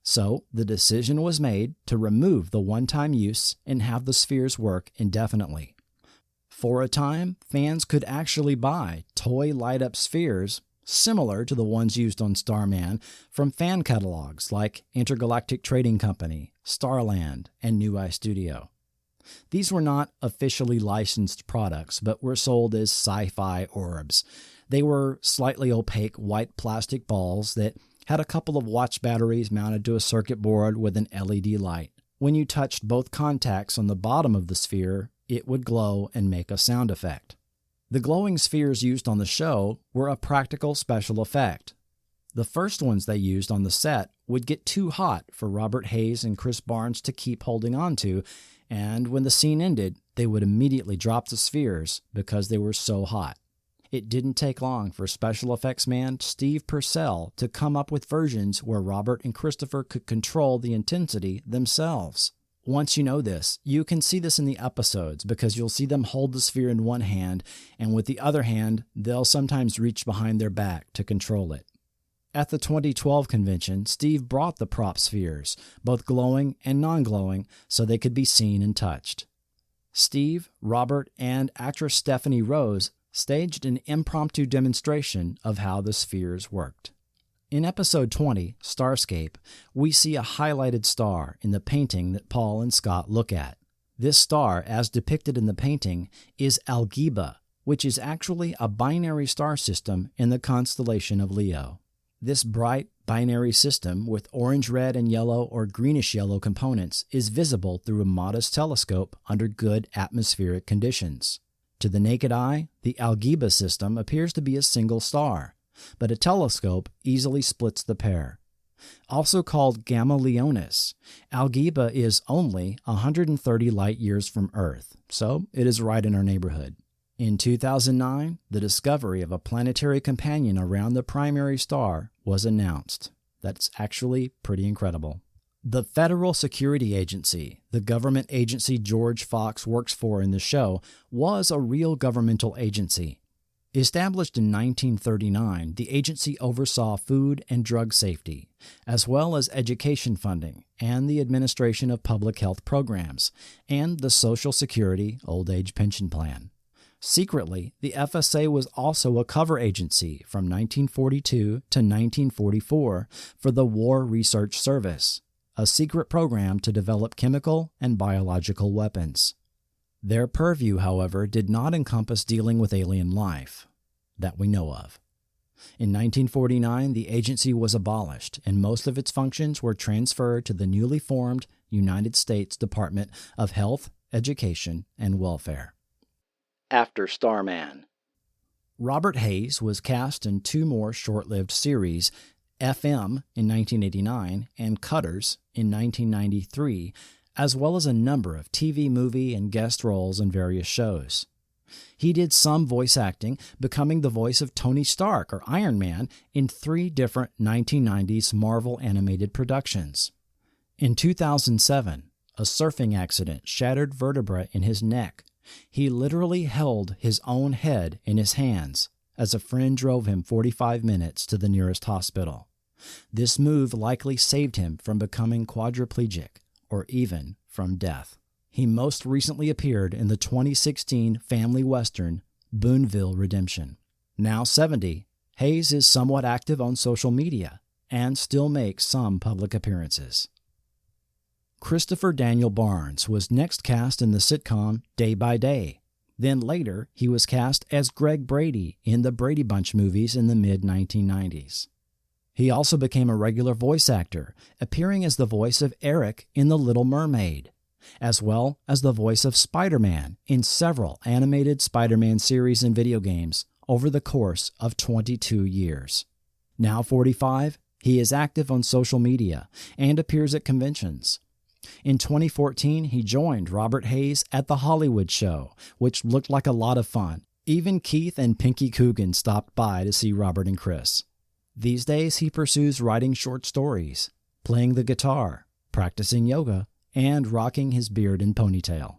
So the decision was made to remove the one-time use and have the spheres work indefinitely. For a time, fans could actually buy toy light-up spheres similar to the ones used on Starman from fan catalogs like Intergalactic Trading Company, Starland, and New Eye Studio. These were not officially licensed products, but were sold as sci-fi orbs. They were slightly opaque white plastic balls that had a couple of watch batteries mounted to a circuit board with an LED light. When you touched both contacts on the bottom of the sphere, it would glow and make a sound effect. The glowing spheres used on the show were a practical special effect. The first ones they used on the set would get too hot for Robert Hayes and Chris Barnes to keep holding on to, and when the scene ended, they would immediately drop the spheres because they were so hot. It didn't take long for special effects man Steve Purcell to come up with versions where Robert and Christopher could control the intensity themselves. Once you know this, you can see this in the episodes because you'll see them hold the sphere in one hand, and with the other hand, they'll sometimes reach behind their back to control it. At the 2012 convention, Steve brought the prop spheres, both glowing and non-glowing, so they could be seen and touched. Steve, Robert, and actress Stephanie Rose staged an impromptu demonstration of how the spheres worked. In episode 20, Starscape, we see a highlighted star in the painting that Paul and Scott look at. This star, as depicted in the painting, is Algeba, which is actually a binary star system in the constellation of Leo. This bright binary system with orange, red, and yellow or greenish yellow components is visible through a modest telescope under good atmospheric conditions. To the naked eye, the Algeba system appears to be a single star, but a telescope easily splits the pair. Also called Gamma Leonis, Algeba is only 130 light-years from Earth, so it is right in our neighborhood. In 2009, the discovery of a planetary companion around the primary star was announced. That's actually pretty incredible. The Federal Security Agency, the government agency George Fox works for in the show, was a real governmental agency. Established in 1939, the agency oversaw food and drug safety, as well as education funding and the administration of public health programs, and the Social Security Old Age Pension Plan. Secretly, the FSA was also a cover agency from 1942 to 1944 for the War Research Service, a secret program to develop chemical and biological weapons. Their purview, however, did not encompass dealing with alien life, that we know of. In 1949, the agency was abolished, and most of its functions were transferred to the newly formed United States Department of Health, Education, and Welfare. After Starman, Robert Hayes was cast in 2 more short-lived series, FM in 1989 and Cutters in 1993, as well as a number of TV, movie, and guest roles in various shows. He did some voice acting, becoming the voice of Tony Stark or Iron Man in 3 different 1990s Marvel animated productions. In 2007, a surfing accident shattered vertebrae in his neck. He literally held his own head in his hands as a friend drove him 45 minutes to the nearest hospital. This move likely saved him from becoming quadriplegic or even from death. He most recently appeared in the 2016 family western Boonville Redemption. Now 70, Hayes is somewhat active on social media and still makes some public appearances. Christopher Daniel Barnes was next cast in the sitcom Day by Day. Then later, he was cast as Greg Brady in the Brady Bunch movies in the mid-1990s. He also became a regular voice actor, appearing as the voice of Eric in The Little Mermaid, as well as the voice of Spider-Man in several animated Spider-Man series and video games over the course of 22 years. Now 45, he is active on social media and appears at conventions. In 2014, he joined Robert Hayes at The Hollywood Show, which looked like a lot of fun. Even Keith and Pinky Coogan stopped by to see Robert and Chris. These days, he pursues writing short stories, playing the guitar, practicing yoga, and rocking his beard and ponytail.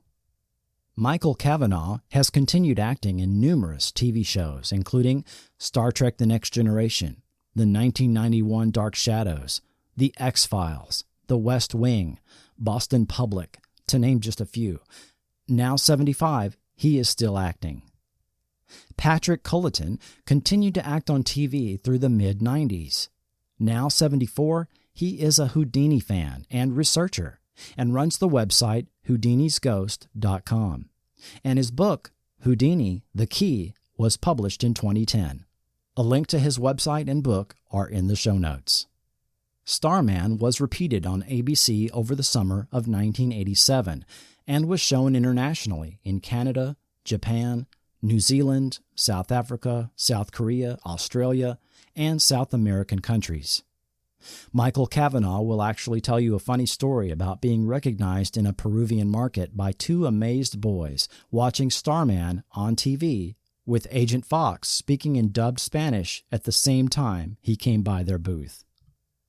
Michael Cavanaugh has continued acting in numerous TV shows, including Star Trek The Next Generation, the 1991 Dark Shadows, The X-Files, The West Wing, Boston Public, to name just a few. Now 75, he is still acting. Patrick Culleton continued to act on TV through the mid-90s. Now 74, he is a Houdini fan and researcher and runs the website houdinisghost.com. And his book, Houdini, The Key, was published in 2010. A link to his website and book are in the show notes. Starman was repeated on ABC over the summer of 1987 and was shown internationally in Canada, Japan, New Zealand, South Africa, South Korea, Australia, and South American countries. Michael Cavanaugh will actually tell you a funny story about being recognized in a Peruvian market by two amazed boys watching Starman on TV, with Agent Fox speaking in dubbed Spanish at the same time he came by their booth.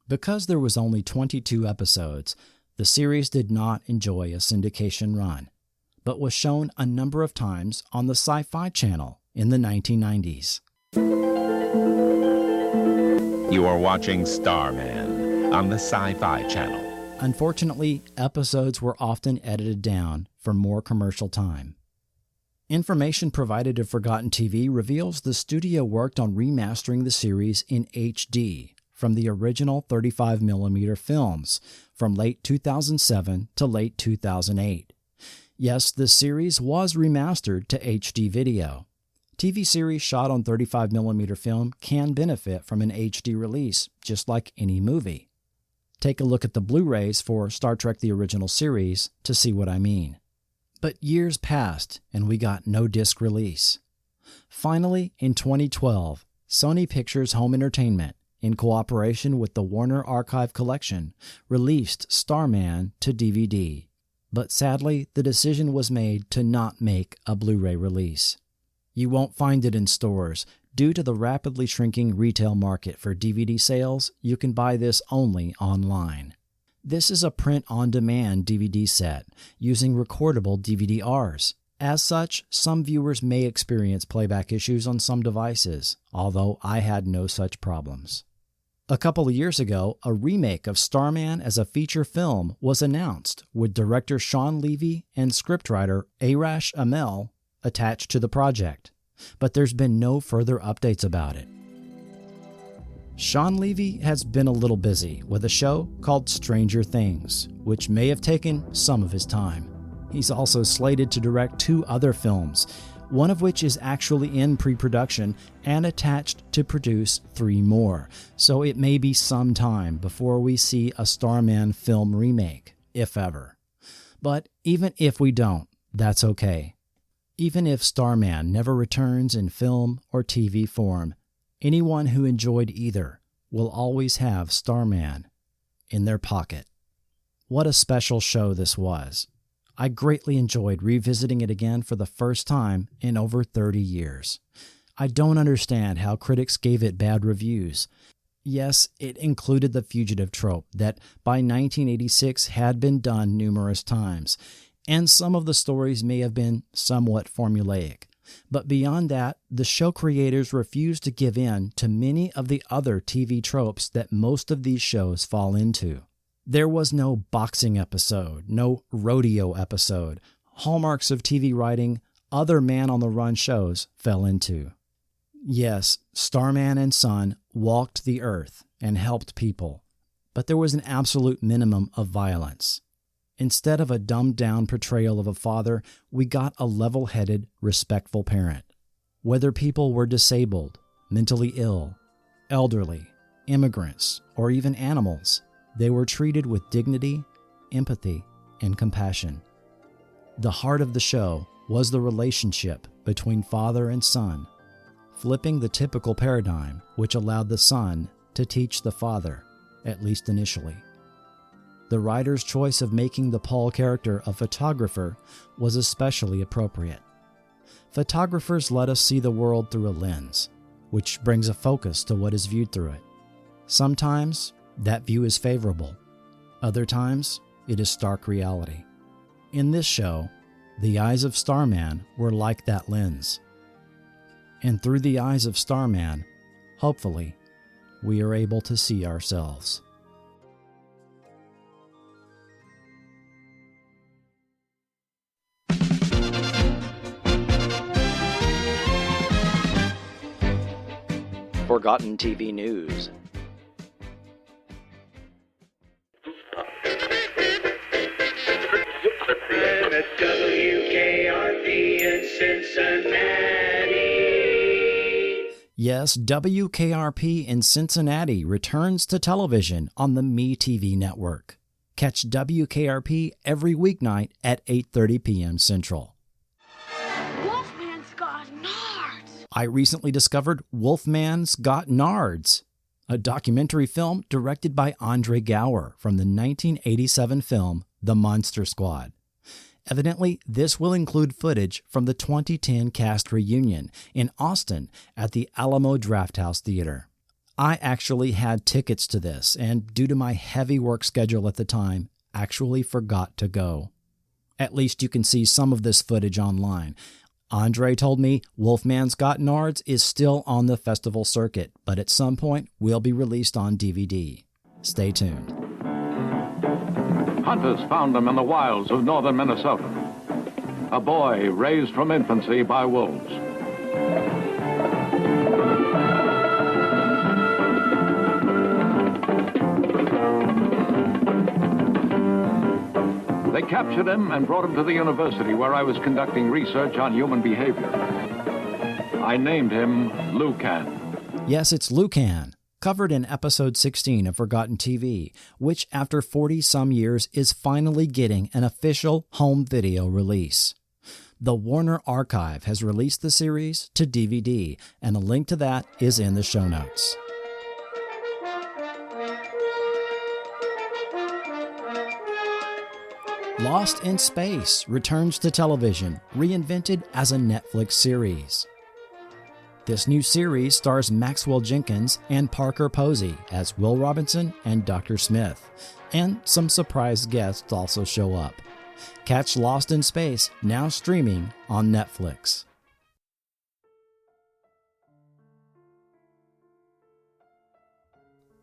Because there was only 22 episodes, the series did not enjoy a syndication run, but was shown a number of times on the Sci-Fi Channel in the 1990s. You are watching Starman on the Sci-Fi Channel. Unfortunately, episodes were often edited down for more commercial time. Information provided to Forgotten TV reveals the studio worked on remastering the series in HD from the original 35mm films from late 2007 to late 2008. Yes, the series was remastered to HD video. TV series shot on 35mm film can benefit from an HD release, just like any movie. Take a look at the Blu-rays for Star Trek The Original Series to see what I mean. But years passed and we got no disc release. Finally, in 2012, Sony Pictures Home Entertainment, in cooperation with the Warner Archive Collection, released Starman to DVD. But sadly, the decision was made to not make a Blu-ray release. You won't find it in stores. Due to the rapidly shrinking retail market for DVD sales, you can buy this only online. This is a print-on-demand DVD set using recordable DVD-Rs. As such, some viewers may experience playback issues on some devices, although I had no such problems. A couple of years ago, a remake of Starman as a feature film was announced, with director Sean Levy and scriptwriter Arash Amel attached to the project, but there's been no further updates about it. Sean Levy has been a little busy with a show called Stranger Things, which may have taken some of his time. He's also slated to direct 2 other films, one of which is actually in pre-production and attached to produce 3 more, so it may be some time before we see a Starman film remake, if ever. But even if we don't, that's okay. Even if Starman never returns in film or TV form, anyone who enjoyed either will always have Starman in their pocket. What a special show this was. I greatly enjoyed revisiting it again for the first time in over 30 years. I don't understand how critics gave it bad reviews. Yes, it included the fugitive trope that by 1986 had been done numerous times, and some of the stories may have been somewhat formulaic. But beyond that, the show creators refused to give in to many of the other TV tropes that most of these shows fall into. There was no boxing episode, no rodeo episode. Hallmarks of TV writing other man-on-the-run shows fell into. Yes, Starman and Son walked the earth and helped people, but there was an absolute minimum of violence. Instead of a dumbed-down portrayal of a father, we got a level-headed, respectful parent. Whether people were disabled, mentally ill, elderly, immigrants, or even animals, they were treated with dignity, empathy, and compassion. The heart of the show was the relationship between father and son, flipping the typical paradigm which allowed the son to teach the father, at least initially. The writer's choice of making the Paul character a photographer was especially appropriate. Photographers let us see the world through a lens, which brings a focus to what is viewed through it. Sometimes that view is favorable. Other times, it is stark reality. In this show, the eyes of Starman were like that lens. And through the eyes of Starman, hopefully, we are able to see ourselves. Forgotten TV News. At WKRP in Cincinnati. Yes, WKRP in Cincinnati returns to television on the MeTV network. Catch WKRP every weeknight at 8:30 p.m. Central. Wolfman's got nards. I recently discovered Wolfman's Got Nards, a documentary film directed by Andre Gower from the 1987 film The Monster Squad. Evidently, this will include footage from the 2010 cast reunion in Austin at the Alamo Drafthouse Theater. I actually had tickets to this, and due to my heavy work schedule at the time, actually forgot to go. At least you can see some of this footage online. Andre told me Wolfman's Got Nards is still on the festival circuit, but at some point will be released on DVD. Stay tuned. Hunters found him in the wilds of northern Minnesota. A boy raised from infancy by wolves. They captured him and brought him to the university where I was conducting research on human behavior. I named him Lucan. Yes, it's Lucan, covered in episode 16 of Forgotten TV, which after 40-some years is finally getting an official home video release. The Warner Archive has released the series to DVD, and a link to that is in the show notes. Lost in Space returns to television, reinvented as a Netflix series. This new series stars Maxwell Jenkins and Parker Posey as Will Robinson and Dr. Smith, and some surprise guests also show up. Catch Lost in Space, now streaming on Netflix.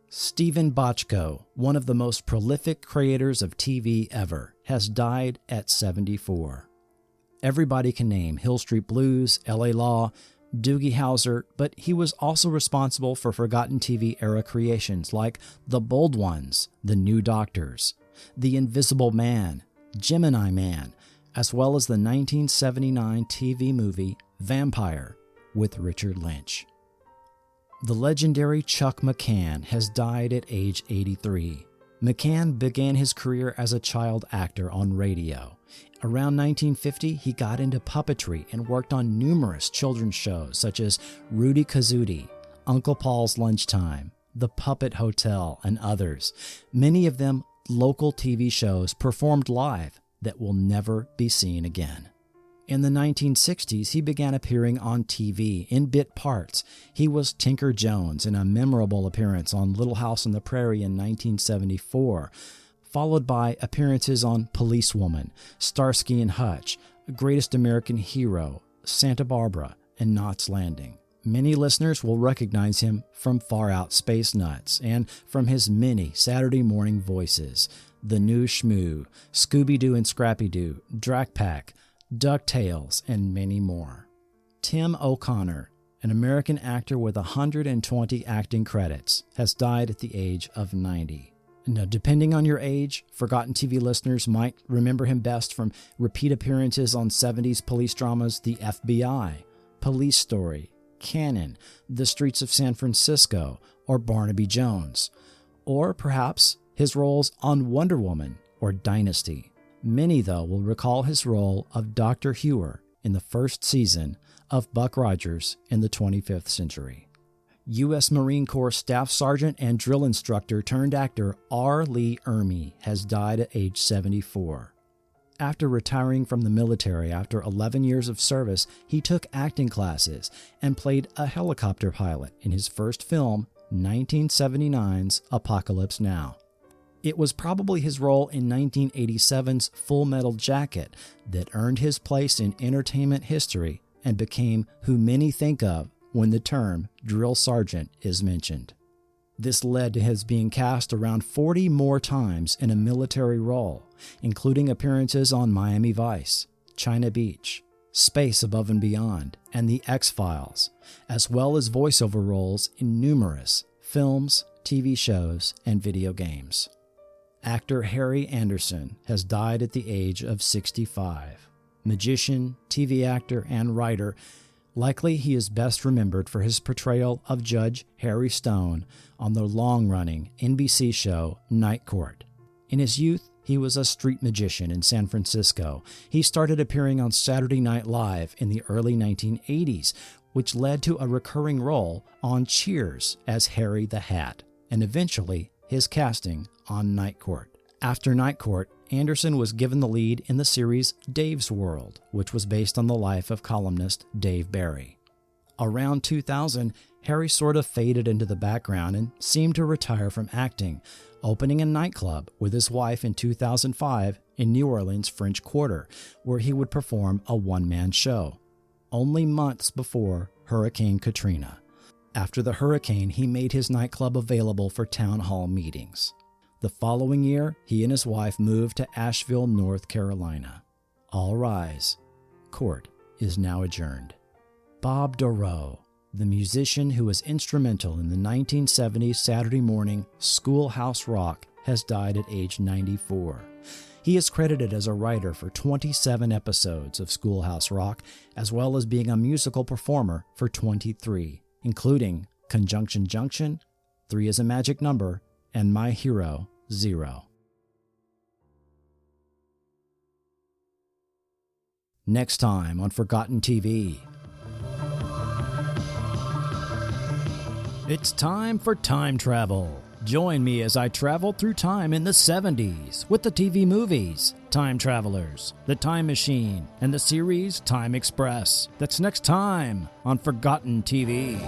Stephen Bochco, one of the most prolific creators of TV ever, has died at 74. Everybody can name Hill Street Blues, L.A. Law, Doogie Howser, but he was also responsible for Forgotten TV era creations like The Bold Ones, The New Doctors, The Invisible Man, Gemini Man, as well as the 1979 TV movie Vampire with Richard Lynch. The legendary Chuck McCann has died at age 83. McCann began his career as a child actor on radio. Around 1950, he got into puppetry and worked on numerous children's shows such as Rudy Kazootie, Uncle Paul's Lunchtime, The Puppet Hotel, and others. Many of them local TV shows performed live that will never be seen again. In the 1960s, he began appearing on TV in bit parts. He was Tinker Jones in a memorable appearance on Little House on the Prairie in 1974, followed by appearances on Policewoman, Starsky and Hutch, Greatest American Hero, Santa Barbara, and Knots Landing. Many listeners will recognize him from Far Out Space Nuts and from his many Saturday morning voices, The New Schmoo, Scooby-Doo and Scrappy-Doo, Drac Pack, DuckTales, and many more. Tim O'Connor, an American actor with 120 acting credits, has died at the age of 90. Now, depending on your age, Forgotten TV listeners might remember him best from repeat appearances on 70s police dramas The FBI, Police Story, Cannon, The Streets of San Francisco, or Barnaby Jones. Or perhaps his roles on Wonder Woman or Dynasty. Many, though, will recall his role of Dr. Hewer in the first season of Buck Rogers in the 25th Century. U.S. Marine Corps Staff Sergeant and drill instructor turned actor R. Lee Ermey has died at age 74. After retiring from the military after 11 years of service, he took acting classes and played a helicopter pilot in his first film, 1979's Apocalypse Now. It was probably his role in 1987's Full Metal Jacket that earned his place in entertainment history and became who many think of when the term drill sergeant is mentioned. This led to his being cast around 40 more times in a military role, including appearances on Miami Vice, China Beach, Space Above and Beyond, and The X-Files, as well as voiceover roles in numerous films, TV shows, and video games. Actor Harry Anderson has died at the age of 65. Magician, TV actor, and writer, likely he is best remembered for his portrayal of Judge Harry Stone on the long-running NBC show Night Court. In his youth, he was a street magician in San Francisco. He started appearing on Saturday Night Live in the early 1980s, which led to a recurring role on Cheers as Harry the Hat, and eventually his casting on Night Court. After Night Court, Anderson was given the lead in the series Dave's World, which was based on the life of columnist Dave Barry. Around 2000, Harry sort of faded into the background and seemed to retire from acting, opening a nightclub with his wife in 2005 in New Orleans' French Quarter, where he would perform a one-man show, only months before Hurricane Katrina. After the hurricane, he made his nightclub available for town hall meetings. The following year, he and his wife moved to Asheville, North Carolina. All rise. Court is now adjourned. Bob Dorough, the musician who was instrumental in the 1970s Saturday morning Schoolhouse Rock, has died at age 94. He is credited as a writer for 27 episodes of Schoolhouse Rock, as well as being a musical performer for 23, including Conjunction Junction, 3 is a Magic Number, and My Hero, Zero. Next time on Forgotten TV. It's time for time travel. Join me as I travel through time in the 70s with the TV movies, Time Travelers, The Time Machine, and the series Time Express. That's next time on Forgotten TV.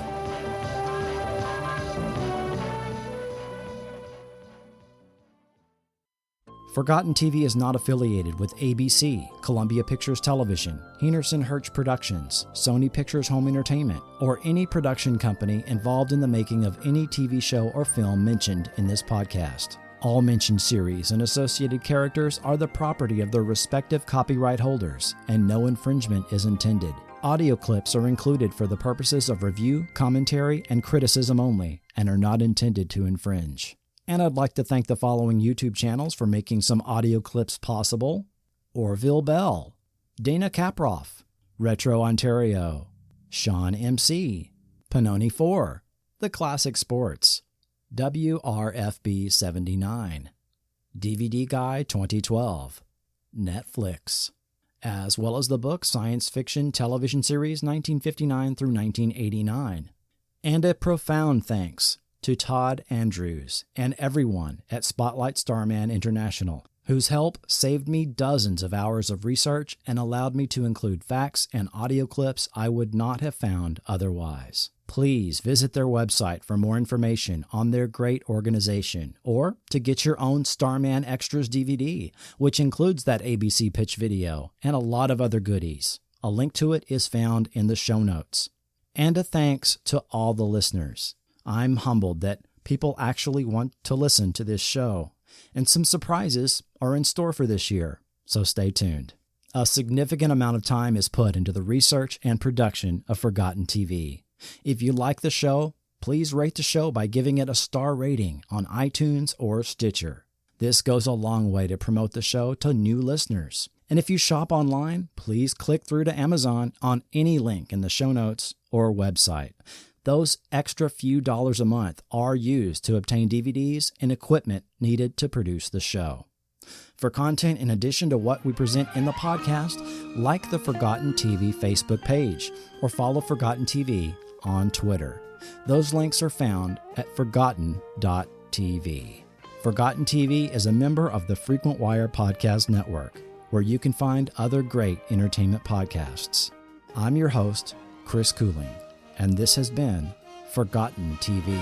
Forgotten TV is not affiliated with ABC, Columbia Pictures Television, Heinerson Hertz Productions, Sony Pictures Home Entertainment, or any production company involved in the making of any TV show or film mentioned in this podcast. All mentioned series and associated characters are the property of their respective copyright holders, and no infringement is intended. Audio clips are included for the purposes of review, commentary, and criticism only, and are not intended to infringe. And I'd like to thank the following YouTube channels for making some audio clips possible: Orville Bell, Dana Kaproff, Retro Ontario, Sean MC, Panoni 4, The Classic Sports, WRFB 79, DVD Guy 2012, Netflix, as well as the book Science Fiction Television Series 1959 through 1989. And a profound thanks to Todd Andrews and everyone at Spotlight Starman International, whose help saved me dozens of hours of research and allowed me to include facts and audio clips I would not have found otherwise. Please visit their website for more information on their great organization, or to get your own Starman Extras DVD, which includes that ABC pitch video and a lot of other goodies. A link to it is found in the show notes. And a thanks to all the listeners. I'm humbled that people actually want to listen to this show, and some surprises are in store for this year, so stay tuned. A significant amount of time is put into the research and production of Forgotten TV. If you like the show, please rate the show by giving it a star rating on iTunes or Stitcher. This goes a long way to promote the show to new listeners. And if you shop online, please click through to Amazon on any link in the show notes or website. Those extra few dollars a month are used to obtain DVDs and equipment needed to produce the show. For content in addition to what we present in the podcast, like the Forgotten TV Facebook page or follow Forgotten TV on Twitter. Those links are found at forgotten.tv. Forgotten TV is a member of the Frequent Wire Podcast Network, where you can find other great entertainment podcasts. I'm your host, Chris Cooling, and this has been Forgotten TV.